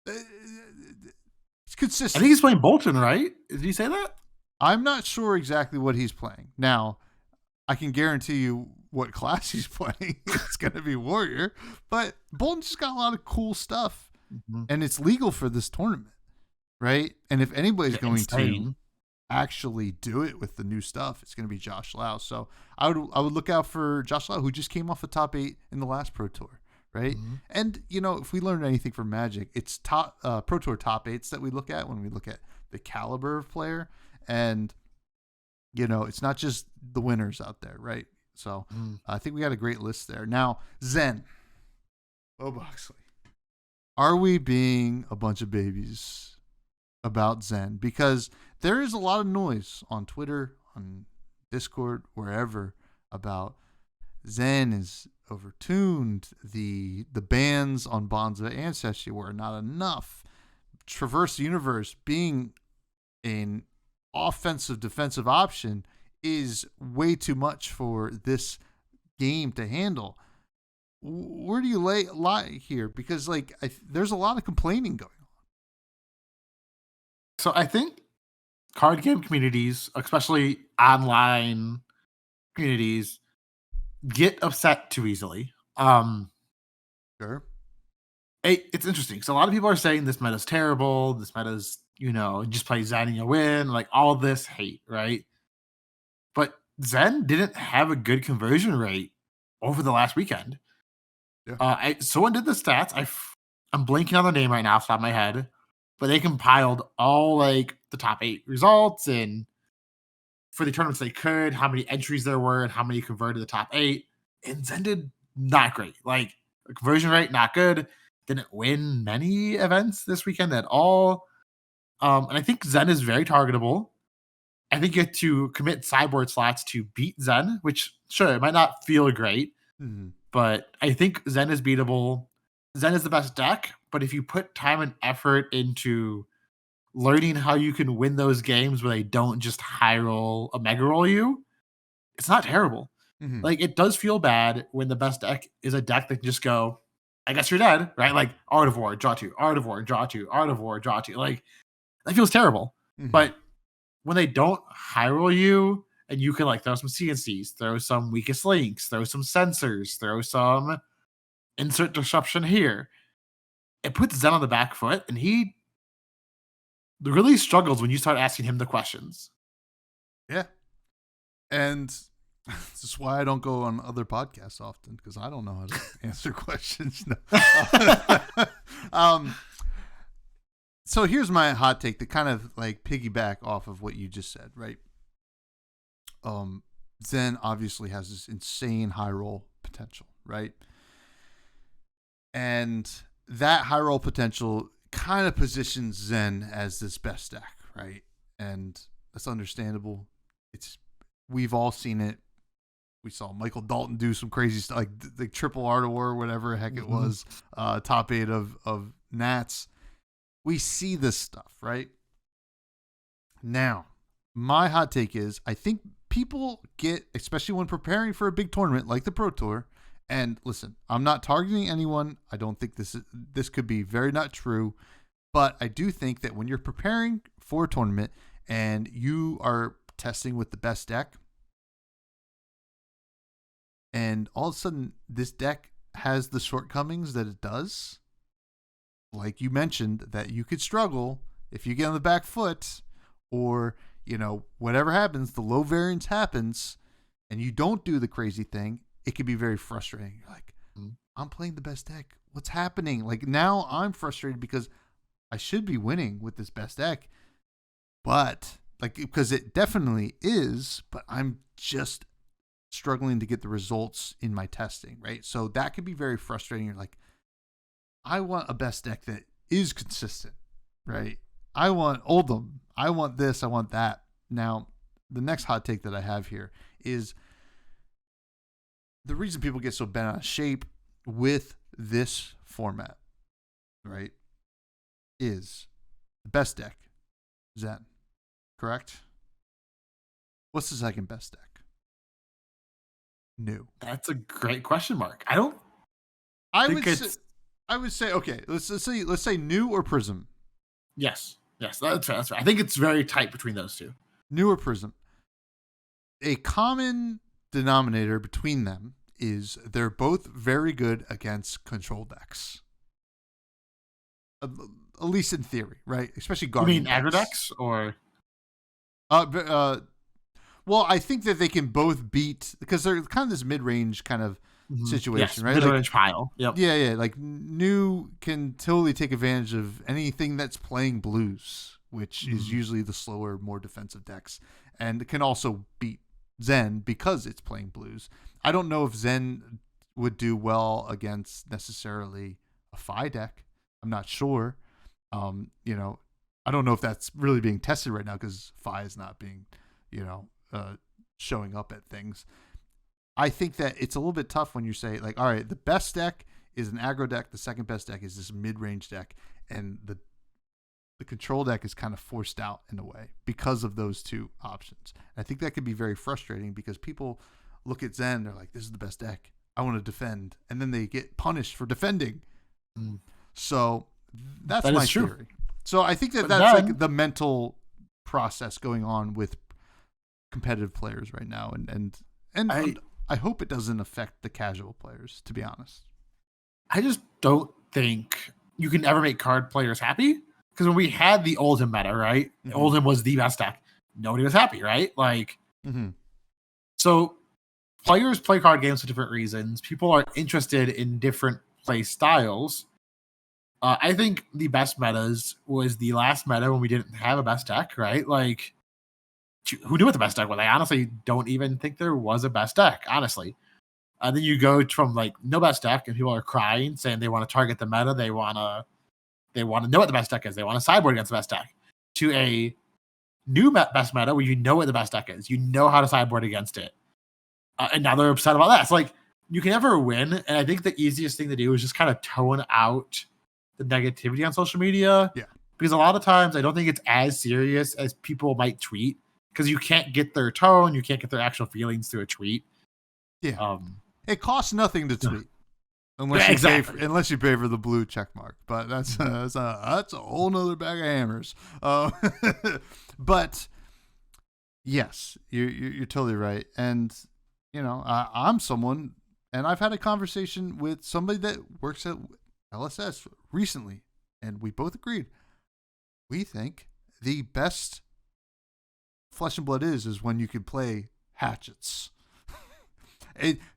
It's consistent. I think he's playing Bolton, right? Did he say that? I'm not sure exactly what he's playing. Now, I can guarantee you what class he's playing. It's going to be Warrior. But Bolton's just got a lot of cool stuff. Mm-hmm. And it's legal for this tournament, right? And if anybody's going to actually do it with the new stuff, it's going to be Josh Lau. So I would look out for Josh Lau, who just came off the top 8 in the last Pro Tour, right? Mm-hmm. And, you know, if we learned anything from Magic, it's Pro Tour top 8s that we look at when we look at the caliber of player. And, you know, it's not just the winners out there, right? So I think we got a great list there. Now, Zen. MoBogsly. Are we being a bunch of babies about Zen? Because there is a lot of noise on Twitter, on Discord, wherever, about Zen is overtuned. The bans on Bonds of Ancestry were not enough. Traverse the Universe being an offensive defensive option is way too much for this game to handle. Where do you lie here? Because like there's a lot of complaining going on. So I think card game communities, especially online communities, get upset too easily. Sure. It's interesting. So a lot of people are saying this meta's terrible. This meta's, you know, just play Zen and you win. Like all this hate, right? But Zen didn't have a good conversion rate over the last weekend. Yeah. Someone did the stats. I'm blanking on the name right now off the top of my head, but they compiled all like the top 8 results and for the tournaments they could, how many entries there were and how many converted the top 8. And Zen did not great. Like the conversion rate, not good. Didn't win many events this weekend at all. And I think Zen is very targetable. I think you have to commit sideboard slots to beat Zen, which sure, it might not feel great, but I think Zen is beatable. Zen is the best deck, but if you put time and effort into learning how you can win those games where they don't just high roll a mega roll you, it's not terrible. Mm-hmm. Like it does feel bad when the best deck is a deck that can just go, I guess you're dead, right? Like Art of War, draw 2, Art of War, draw 2, Art of War, draw 2. Like that feels terrible. Mm-hmm. But when they don't high roll you and you can like throw some CNCs, throw some weakest links, throw some sensors, throw some insert disruption here. It puts Zen on the back foot, and he really struggles when you start asking him the questions. Yeah. And this is why I don't go on other podcasts often, because I don't know how to answer questions. No. So here's my hot take that kind of like piggyback off of what you just said, right? Zen obviously has this insane high roll potential, right? And that high roll potential kind of positions Zen as this best deck, right? And that's understandable. We've all seen it. We saw Michael Dalton do some crazy stuff, like the triple Art of War, whatever heck it was, top 8 of Nats. We see this stuff, right? Now, my hot take is I think people get, especially when preparing for a big tournament like the Pro Tour, and listen, I'm not targeting anyone. I don't think this could be very not true, but I do think that when you're preparing for a tournament and you are testing with the best deck, and all of a sudden this deck has the shortcomings that it does, like you mentioned, that you could struggle if you get on the back foot, or, you know, whatever happens, the low variance happens, and you don't do the crazy thing, it can be very frustrating. You're like, I'm playing the best deck. What's happening? Like, now I'm frustrated because I should be winning with this best deck, but like, because it definitely is, but I'm just struggling to get the results in my testing, right? So that can be very frustrating. You're like, I want a best deck that is consistent, right? I want Oldham. I want this. I want that. Now, the next hot take that I have here is the reason people get so bent out of shape with this format, right, is the best deck, Zen, correct? What's the second best deck? New. That's a great question mark. I would say okay. Let's say New or Prism. Yes, that's right. I think it's very tight between those two. New or Prism. A common denominator between them is they're both very good against control decks. At least in theory, right? Especially Guardian. You mean aggro decks or? Well, I think that they can both beat, because they're kind of this mid-range kind of situation, right? Mid-range pile. Yep. Yeah. Like, New can totally take advantage of anything that's playing blues, which is usually the slower, more defensive decks, and can also beat Zen because it's playing blues. I don't know if Zen would do well against necessarily a Phi deck. I'm not sure. You know, I don't know if that's really being tested right now because Phi is not being, you know, showing up at things. I think that it's a little bit tough when you say, like, all right, the best deck is an aggro deck, the second best deck is this mid-range deck, and the control deck is kind of forced out in a way because of those two options. I think that could be very frustrating because people look at Zen, they're like, this is the best deck, I want to defend, and then they get punished for defending. So that's my theory. So I think that's like the mental process going on with competitive players right now, and I hope it doesn't affect the casual players, to be honest. I just don't think you can ever make card players happy, because when we had the Oldham meta, right? Oldham was the best deck. Nobody was happy, right? Like, so players play card games for different reasons. People are interested in different play styles. I think the best metas was the last meta when we didn't have a best deck, right? Like, who knew what the best deck was? I honestly don't even think there was a best deck, honestly. Then you go from like no best deck, and people are crying, saying they want to target the meta, they want to know what the best deck is, they want to sideboard against the best deck, to a new best meta where you know what the best deck is, you know how to sideboard against it, and now they're upset about that. It's like, you can never win, and I think the easiest thing to do is just kind of tone out the negativity on social media. Yeah, because a lot of times I don't think it's as serious as people might tweet, because you can't get their tone, you can't get their actual feelings through a tweet. Yeah, it costs nothing to tweet unless you pay for the blue check mark. But that's a whole nother bag of hammers. But Yes, you're totally right. And I'm someone, and I've had a conversation with somebody that works at LSS recently, and we both agreed. We think the best Flesh and Blood is when you can play hatchets.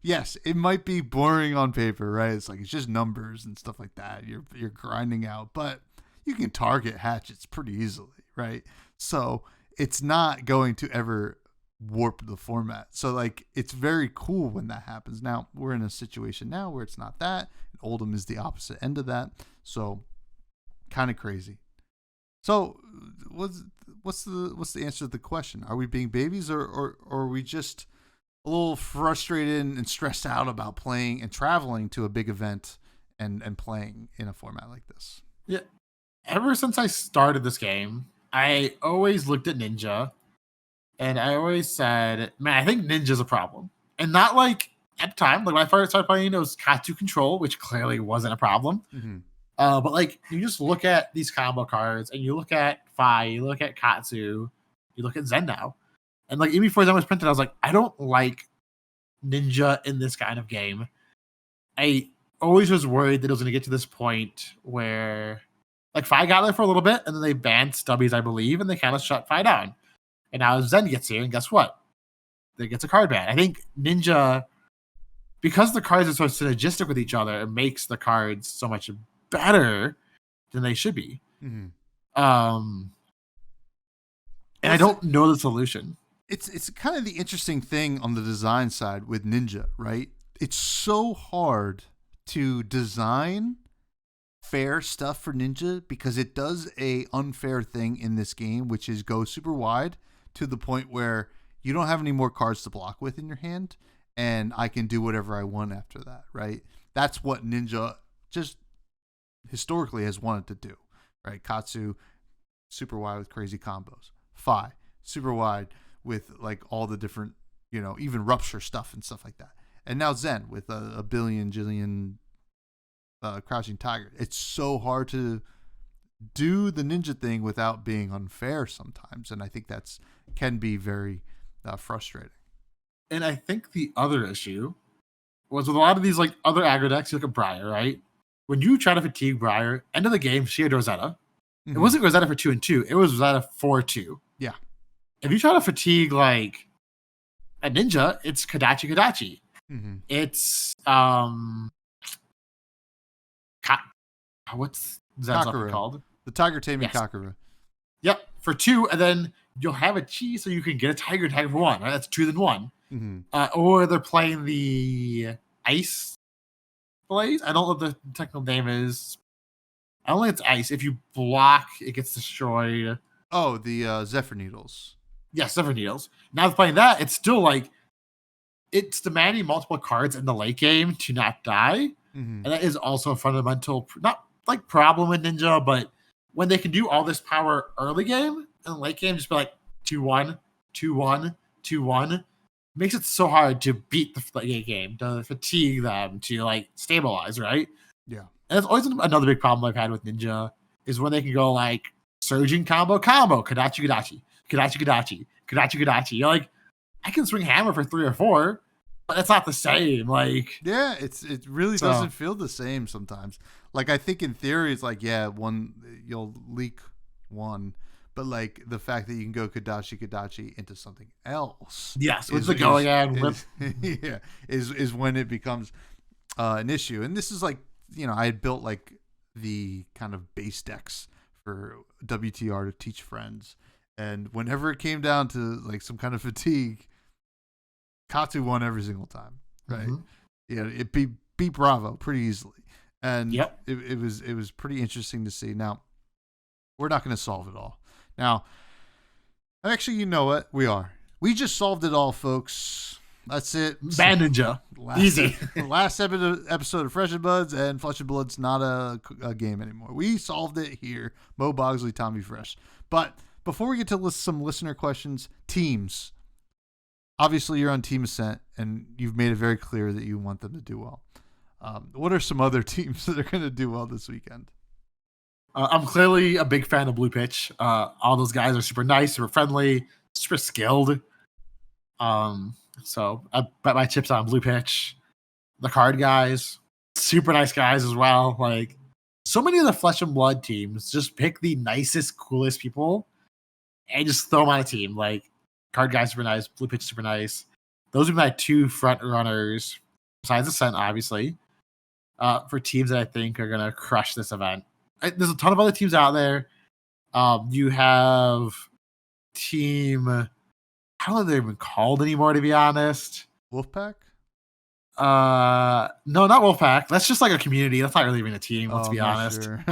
Yes, it might be boring on paper, right? It's just numbers and stuff like that. You're grinding out, but you can target hatchets pretty easily, right? So it's not going to ever warp the format. So it's very cool when that happens. Now we're in a situation now where it's not that. And Oldham is the opposite end of that. So kind of crazy. So what's the answer to the question? Are we being babies, or are we just a little frustrated and stressed out about playing and traveling to a big event and playing in a format like this? Yeah. Ever since I started this game, I always looked at Ninja and I always said, man, I think Ninja's a problem. And not at the time, when I first started playing, it was Katsu Control, which clearly wasn't a problem. Mm-hmm. But you just look at these combo cards and you look at Fi, you look at Katsu, you look at Zen now. And even before Zen was printed, I was like, I don't like Ninja in this kind of game. I always was worried that it was going to get to this point where Fi got there for a little bit and then they banned Stubbies, I believe, and they kind of shut Fi down. And now Zen gets here, and guess what? They gets a card ban. I think Ninja, because the cards are so synergistic with each other, it makes the cards so much better than they should be. Mm-hmm. And I don't know the solution. It's kind of the interesting thing on the design side with Ninja, right? It's so hard to design fair stuff for Ninja because it does a unfair thing in this game, which is go super wide to the point where you don't have any more cards to block with in your hand, and I can do whatever I want after that, right? That's what Ninja just historically has wanted to do, right? Katsu, super wide with crazy combos. Fi, super wide with all the different, even rupture stuff and stuff like that. And now Zen with a billion, jillion Crouching Tiger. It's so hard to do the Ninja thing without being unfair sometimes. And I think can be very frustrating. And I think the other issue was with a lot of these other aggro decks, you look at Briar, right? When you try to fatigue Briar, end of the game, she had Rosetta. Mm-hmm. It wasn't Rosetta for 2 and 2. It was Rosetta 4-2. Yeah. If you try to fatigue a Ninja, it's Kadachi. Mm-hmm. It's what's Zen's called? The Tiger Taming Kakura. Yep, for 2, and then you'll have a chi so you can get a Tiger for 1. Right? That's 2 than 1. Mm-hmm. Or they're playing the Ice Blaze. I don't know what the technical name is. I don't think it's Ice. If you block, it gets destroyed. Oh, the Zephyr Needles. Yes, Zephyr Needles. Now playing that, it's still it's demanding multiple cards in the late game to not die. Mm-hmm. And that is also a fundamental, not problem with Ninja, but when they can do all this power early game and late game, just be 2-1, 2-1, 2-1, makes it so hard to beat the late game, to fatigue them, to stabilize, right? Yeah. And that's always another big problem I've had with Ninja is when they can go surging combo, Kadachi. You're I can swing hammer for 3 or 4, but that's not the same. Yeah, it really doesn't feel the same sometimes. I think in theory it's one you'll leak 1, but the fact that you can go Kadachi into something else. Yes, with the going on. Yeah, is when it becomes an issue. And this is I had built the kind of base decks for WTR to teach friends, and whenever it came down to some kind of fatigue, Katsu won every single time, right? Mm-hmm. Yeah, it beat Bravo pretty easily, and it was pretty interesting to see. Now, we're not going to solve it all. Now, actually, you know what? We just solved it all, folks. That's it. Bad Ninja. Easy. Last episode of Fresh and Buds, and Flesh and Blood's not a game anymore. We solved it here. MoBogsly, Tommy Fresh. But before we get to some listener questions, teams. Obviously, you're on Team Ascent, and you've made it very clear that you want them to do well. What are some other teams that are going to do well this weekend? I'm clearly a big fan of Blue Pitch. All those guys are super nice, super friendly, super skilled. So I bet my chips on Blue Pitch. The card guys, super nice guys as well. Like so many of the Flesh and Blood teams just pick the nicest, coolest people and just throw them on a team. Like card guys super nice, Blue Pitch super nice. Those are my two front runners, besides Ascent, obviously, for teams that I think are gonna crush this event. There's a ton of other teams out there. You have team. I don't know if they're even called anymore, to be honest. Wolfpack? No, not Wolfpack. That's just like a community. That's not really even a team. Let's be honest. Sure.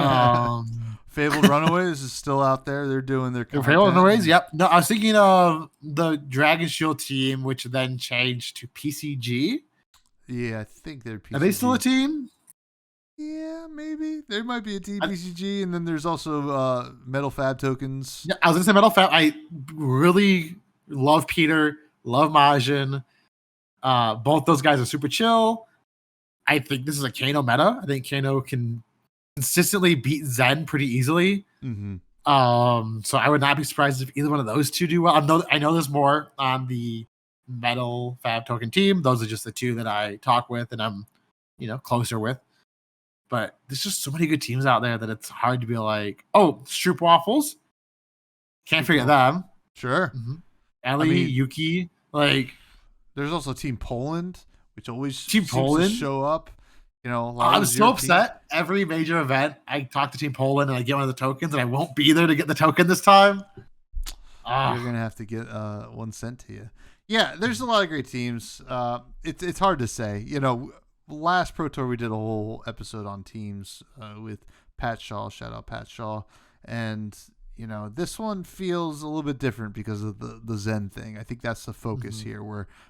Fabled Runaways is still out there. They're doing their content. Fabled Runaways. Yep. No, I was thinking of the Dragon Shield team, which then changed to PCG. Yeah, I think they're PCG. Are they still a team? Yeah, maybe. There might be a team PCG, and then there's also Metal Fab Tokens. Yeah, I was gonna say Metal Fab. I really love Peter. Love Majin. Both those guys are super chill. I think this is a Kano meta. I think Kano can consistently beat Zen pretty easily. Mm-hmm. So I would not be surprised if either one of those two do well. I know there's more on the Metal Fab Token team. Those are just the two that I talk with and I'm, closer with. But there's just so many good teams out there that it's hard to be like, oh, Stroop Waffles. Can't forget them. Sure. Mm-hmm. Ellie, Yuki, like. There's also Team Poland, which always seems to show up. I'm so upset. Every major event, I talk to Team Poland and I get one of the tokens, and I won't be there to get the token this time. You're gonna have to get 1 cent to you. Yeah, there's a lot of great teams. It's hard to say. Last Pro Tour we did a whole episode on teams with Pat Shaw. Shout out Pat Shaw, and this one feels a little bit different because of the Zen thing. I think that's the focus here,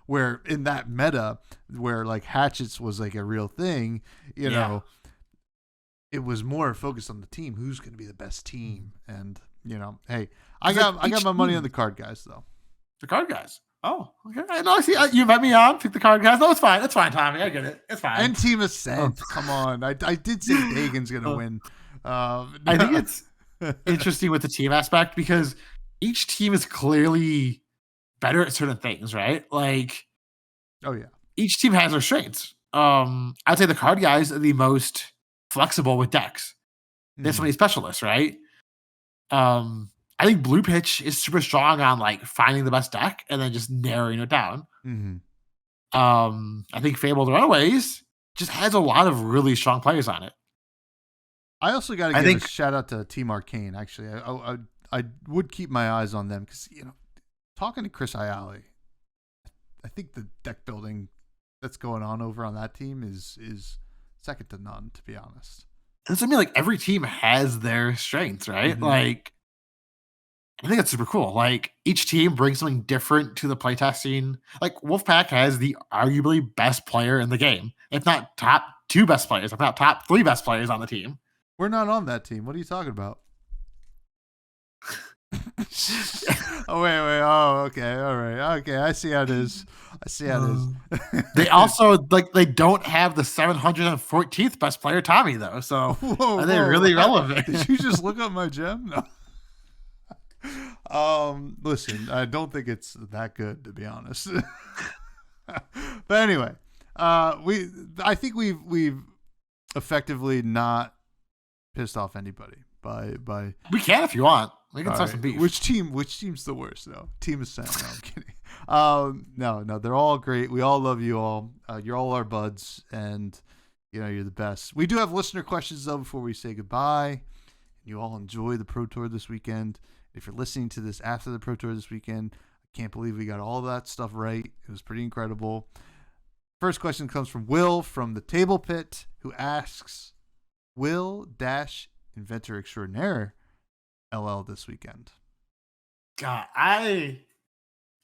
where in that meta, where like Hatchets was like a real thing, it was more focused on the team. Who's going to be the best team? And hey, I got my money on the card guys though. The card guys. Oh, okay. No, I see. You met me on. Pick the card guys. No, it's fine. It's fine, Tommy. I get it. It's fine. And Team Ascent. Come on. I did say Dagon's going to win. I think it's interesting with the team aspect because each team is clearly better at certain things, right? Like, oh yeah, each team has their strengths. I'd say the card guys are the most flexible with decks. There's so many specialists, right? I think Blue Pitch is super strong on like finding the best deck and then just narrowing it down. Mm-hmm. I think Fabled Runaways just has a lot of really strong players on it. I also got to give a shout out to Team Arcane. Actually, I would keep my eyes on them because talking to Chris Ayali, I think the deck building that's going on over on that team is second to none, to be honest. And so I mean, like every team has their strengths, right? Mm-hmm. Like I think that's super cool. Like each team brings something different to the playtesting. Like Wolfpack has the arguably best player in the game, if not top 2 best players, if not top 3 best players on the team. We're not on that team. What are you talking about? Oh, wait. Oh, okay. All right. Okay. I see how it is. They also, they don't have the 714th best player, Tommy, though. So are they really relevant? Did you just look up my gem? No. Listen, I don't think it's that good, to be honest. But anyway, I think we've effectively not pissed off anybody by we can if you want. We can start some beef. Which team's the worst though? Team Ascent. No, I'm kidding. No, they're all great. We all love you all. You're all our buds, and you're the best. We do have listener questions though before we say goodbye. You all enjoy the Pro Tour this weekend. If you're listening to this after the Pro Tour this weekend, I can't believe we got all that stuff right. It was pretty incredible. First question comes from Will from the Table Pit, who asks, Will Dash Inventor Extraordinaire LL this weekend? God, I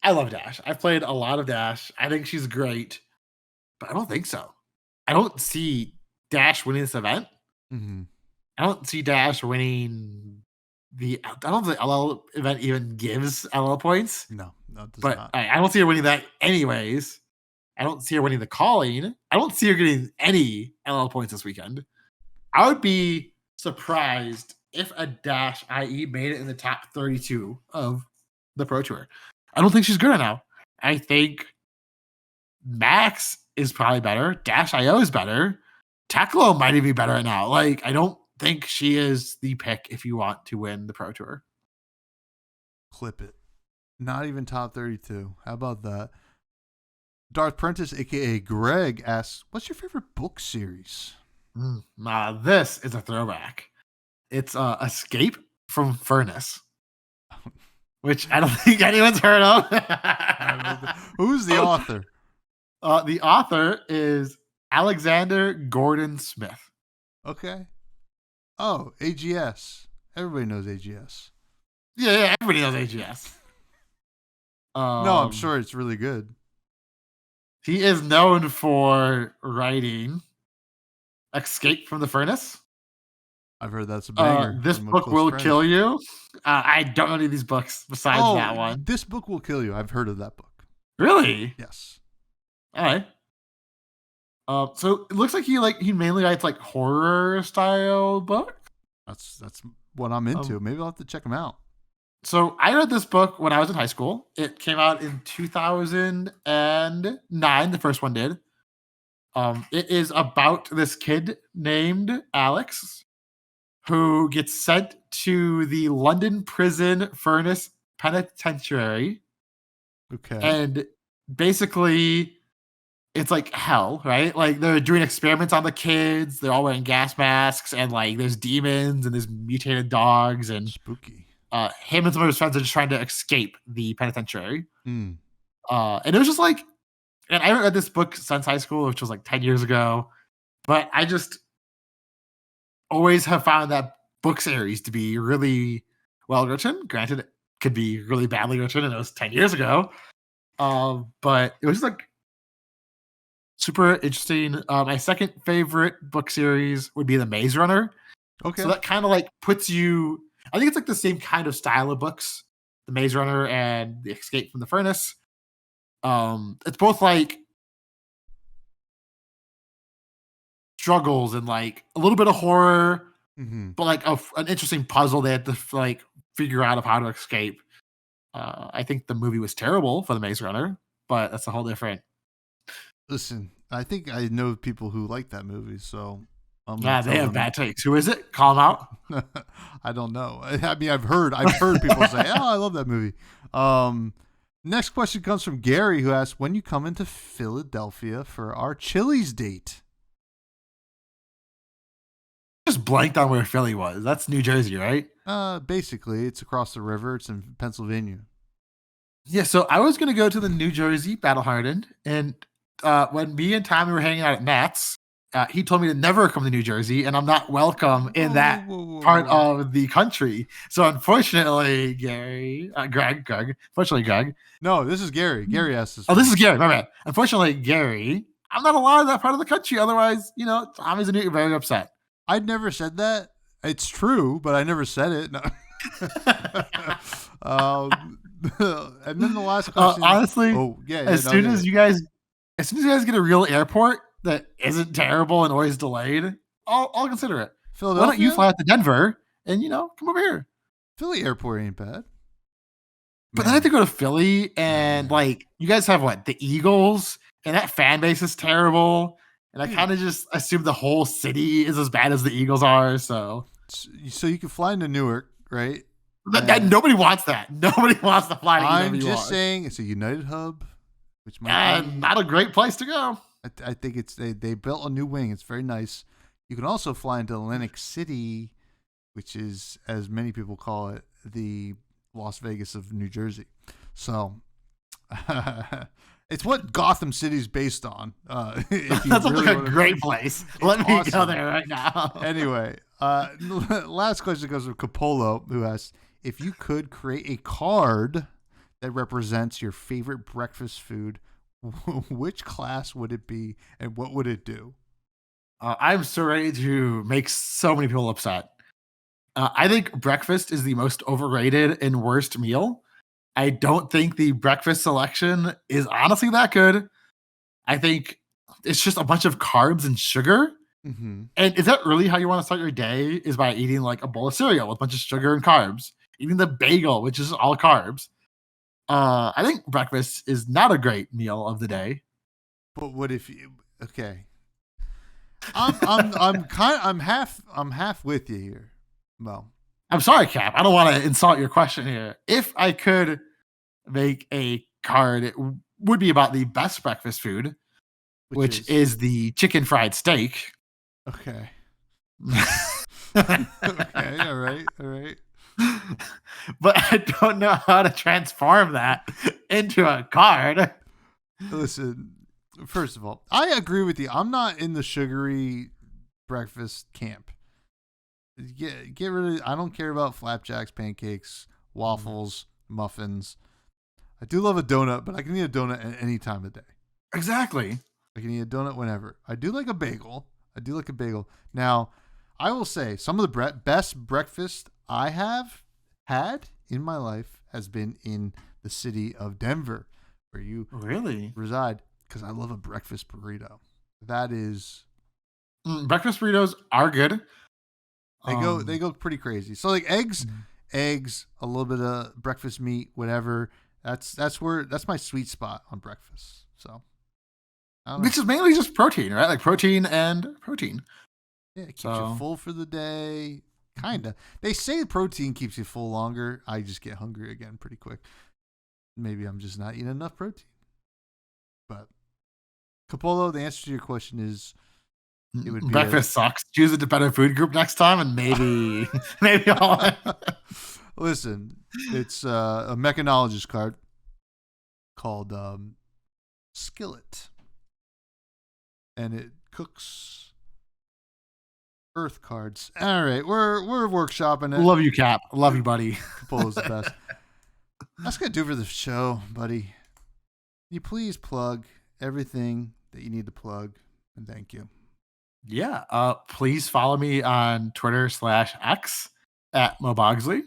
love Dash. I've played a lot of Dash. I think she's great, but I don't think so. I don't see Dash winning this event. Mm-hmm. I don't see Dash winning I don't think the LL event even gives LL points. No, it does but not. I don't see her winning that anyways. I don't see her winning the calling. I don't see her getting any LL points this weekend. I would be surprised if a Dash IE made it in the top 32 of the Pro Tour. I don't think she's good enough. I think Max is probably better. Dash IO is better. Teklo might even be better right now. Like, I don't think she is the pick if you want to win the Pro Tour. Clip it. Not even top 32. How about that? Darth Prentice, aka Greg, asks, "What's your favorite book series?" This is a throwback. It's Escape from Furnace, which I don't think anyone's heard of. Who's the author? The author is Alexander Gordon Smith. Okay. Oh, AGS. Everybody knows AGS. Yeah, everybody knows AGS. No, I'm sure it's really good. He is known for writing Escape from the Furnace. I've heard that's a banger. This book will kill you. I don't know any of these books besides that one. This book will kill you. I've heard of that book. Really? Yes. All right. So it looks like he mainly writes like horror style book. That's what I'm into. Maybe I'll have to check him out. So I read this book when I was in high school. It came out in 2009. The first one did. It is about this kid named Alex who gets sent to the London prison Furnace Penitentiary. Okay. And basically, it's like hell, right? Like they're doing experiments on the kids. They're all wearing gas masks, and like there's demons and there's mutated dogs and spooky. Him and some of his friends are just trying to escape the penitentiary. Mm. And it was just like, and I haven't read this book since high school, which was like 10 years ago, but I just always have found that book series to be really well written. Granted, it could be really badly written, and it was 10 years ago. But it was just like super interesting. My second favorite book series would be The Maze Runner. Okay. So that kind of like puts you, I think it's like the same kind of style of books, The Maze Runner and The Escape from the Furnace. It's both like struggles and like a little bit of horror, but like an interesting puzzle they had to like figure out of how to escape. I think the movie was terrible for The Maze Runner, but that's a whole different. Listen, I think I know people who like that movie, so yeah, they have bad takes. Who is it? Call them out. I don't know. I mean, I've heard people say, "Oh, I love that movie." Next question comes from Gary, who asks, "When you come into Philadelphia for our Chili's date?" Just blanked on where Philly was. That's New Jersey, right? Basically, it's across the river. It's in Pennsylvania. Yeah, so I was gonna go to the New Jersey Battle Hardened, and when me and Tommy were hanging out at Matt's, he told me to never come to New Jersey, and I'm not welcome in that part of the country. So unfortunately, Greg. No, this is Gary. Gary asked this. Oh, this is Gary. My bad. Unfortunately, Gary, I'm not allowed in that part of the country. Otherwise, Tommy's gonna get very upset. I'd never said that. It's true, but I never said it. No. And then the last question. Honestly, as soon as you guys get a real airport that isn't terrible and always delayed, I'll consider it. Philadelphia? Why don't you fly out to Denver and come over here? Philly airport ain't bad. But then I have to go to Philly, and like you guys have the Eagles, and that fan base is terrible. And I kind of just assume the whole city is as bad as the Eagles are. So you can fly into Newark, right? Nobody wants that. Nobody wants to fly to I'm just saying it's a United hub, which might be not a great place to go. I think it's they built a new wing. It's very nice. You can also fly into Atlantic City, which is, as many people call it, the Las Vegas of New Jersey. So it's what Gotham City's based on. That's really like a great place. Let me go there right now. Anyway, last question goes from Capolo, who asks, if you could create a card that represents your favorite breakfast food, which class would it be and what would it do? I'm so ready to make so many people upset. I think breakfast is the most overrated and worst meal. I don't think the breakfast selection is honestly that good. I think it's just a bunch of carbs and sugar. Mm-hmm. And is that really how you want to start your day? Is by eating like a bowl of cereal with a bunch of sugar and carbs, eating the bagel, which is all carbs. I think breakfast is not a great meal of the day. But what if you? Okay, I'm half with you here. Well, I'm sorry, Cap. I don't want to insult your question here. If I could make a card, it would be about the best breakfast food, which is the chicken fried steak. Okay. Okay. All right. But I don't know how to transform that into a card. Listen, first of all, I agree with you. I'm not in the sugary breakfast camp. Get rid of. I don't care about flapjacks, pancakes, waffles, muffins. I do love a donut, but I can eat a donut at any time of day. Exactly. I can eat a donut whenever. I do like a bagel. Now, I will say some of the best breakfast I have had in my life has been in the city of Denver, where you really reside, because I love a breakfast burrito. That is breakfast burritos are good. They go pretty crazy. So like eggs, a little bit of breakfast meat, whatever. That's my sweet spot on breakfast. So, which is mainly just protein, right? Like protein and protein. Yeah, it keeps you full for the day. Kinda. They say protein keeps you full longer. I just get hungry again pretty quick. Maybe I'm just not eating enough protein. But Capolo, the answer to your question is it would be breakfast sucks. Choose a better food group next time, and maybe I'll. Listen, it's a mechanologist card called Skillet, and it cooks Earth cards. All right, we're workshopping it. Love you, Cap. Love you, buddy. Capolo's the best. That's gonna do for the show, buddy. Can you please plug everything that you need to plug, and thank you. Yeah. Please follow me on Twitter /X at MoBogsly.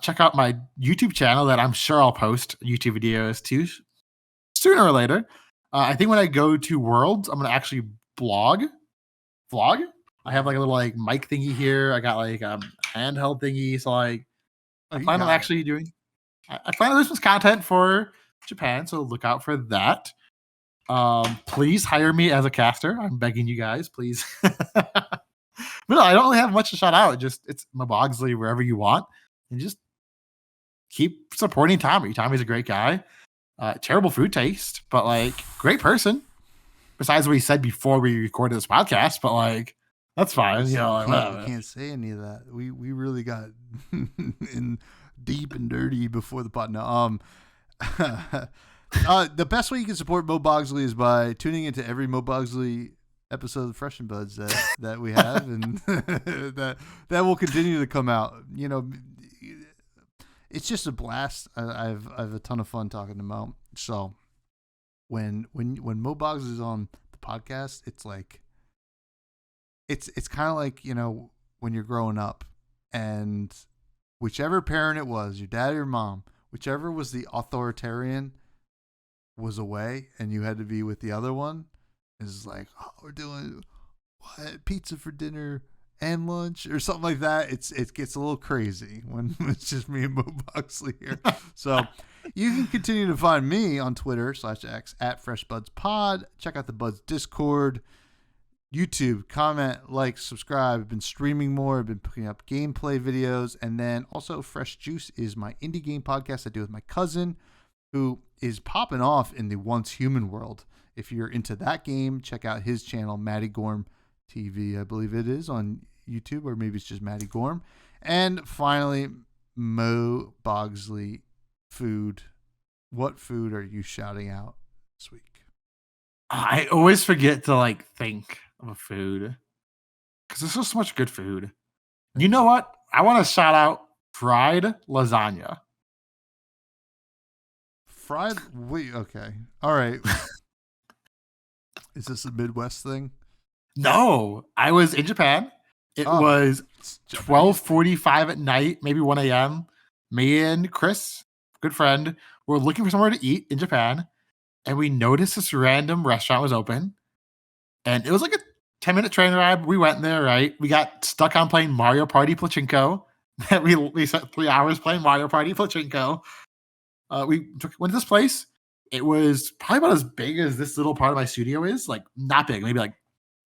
Check out my YouTube channel that I'm sure I'll post YouTube videos to sooner or later. I think when I go to Worlds, I'm gonna actually vlog. I have like a little like mic thingy here. I got like a handheld thingy. So like I plan on actually doing. I plan on doing some content for Japan, so look out for that. Please hire me as a caster. I'm begging you guys, please. But no, I don't really have much to shout out. It's MoBogsly wherever you want, and just keep supporting Tommy. Tommy's a great guy. Terrible food taste, but like great person. Besides what he said before we recorded this podcast, but like that's fine. You know, I can't say any of that. We really got in deep and dirty before the pod. No, the best way you can support MoBogsly is by tuning into every MoBogsly episode of Fresh and Buds that we have, and that will continue to come out. You know, it's just a blast. I've a ton of fun talking to Mo. So when MoBogsly is on the podcast, it's like it's kind of like, you know, when you're growing up and whichever parent it was, your dad or your mom, whichever was the authoritarian was away and you had to be with the other one, is like, oh, we're doing pizza for dinner and lunch or something like that. It gets a little crazy when it's just me and MoBogsly here. So you can continue to find me on Twitter /X at freshbudspod. Check out the Buds Discord, YouTube, comment, like, subscribe. I've been streaming more. I've been putting up gameplay videos. And then also Fresh Juice is my indie game podcast I do with my cousin, who is popping off in the Once Human world. If you're into that game, check out his channel, Matty Gorm TV. I believe it is on YouTube, or maybe it's just Matty Gorm. And finally, MoBogsly food. What food are you shouting out this week? I always forget to like think of a food because there's so much good food. You know what? I want to shout out fried lasagna. Wait, okay. All right. Is this a Midwest thing? No, I was in Japan. It was 12:45 at night, maybe 1 a.m. Me and Chris, good friend, were looking for somewhere to eat in Japan, and we noticed this random restaurant was open. And it was like a 10-minute train ride. We went there, right? We got stuck on playing Mario Party Pachinko. We spent 3 hours playing Mario Party Pachinko. Went to this place. It was probably about as big as this little part of my studio is. Like not big, maybe like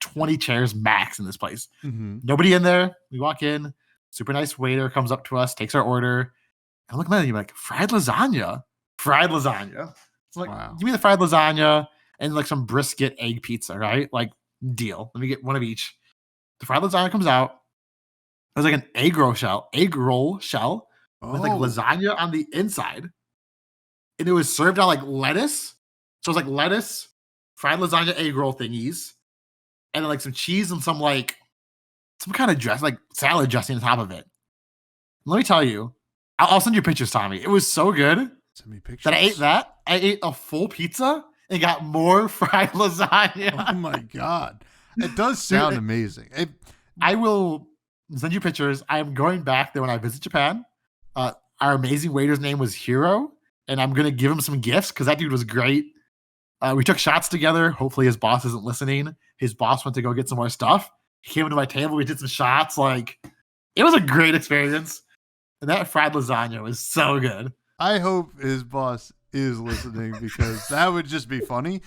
20 chairs max in this place. Mm-hmm. Nobody in there. We walk in. Super nice waiter comes up to us, takes our order. I look at it, you're like, fried lasagna. So like, Wow. give me the fried lasagna and like some brisket egg pizza, right? Like, deal. Let me get one of each. The fried lasagna comes out. It was like an egg roll shell with like lasagna on the inside. And it was served on like lettuce. So it was like lettuce, fried lasagna egg roll thingies, and then like some cheese and some kind of dress, like salad dressing on top of it. Let me tell you, I'll send you pictures, Tommy. It was so good Send me pictures. that I ate that. I ate a full pizza and got more fried lasagna. Oh my God. It does sound amazing. I will send you pictures. I am going back there when I visit Japan. Our amazing waiter's name was Hiro, and I'm going to give him some gifts because that dude was great. We took shots together. Hopefully his boss isn't listening. His boss went to go get some more stuff. He came into my table. We did some shots. Like, it was a great experience. And that fried lasagna was so good. I hope his boss is listening because that would just be funny.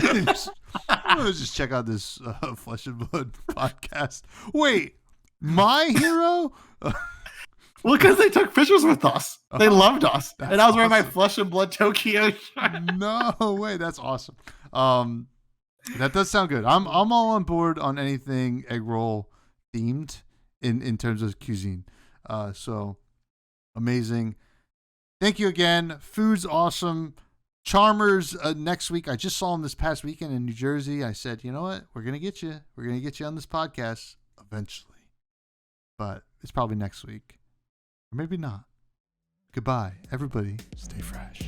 Just check out this Flesh and Blood podcast. Wait, my hero? Well, because they took pictures with us. They loved us. That's And I was wearing my awesome. Flesh and Blood Tokyo shirt. No way, that's awesome. That does sound good. I'm all on board on anything egg roll themed in terms of cuisine. So amazing. Thank you again. Food's awesome. Charmers next week. I just saw him this past weekend in New Jersey. I said, you know what? We're gonna get you. We're gonna get you on this podcast eventually, but it's probably next week, or maybe not. Goodbye, everybody. Stay fresh.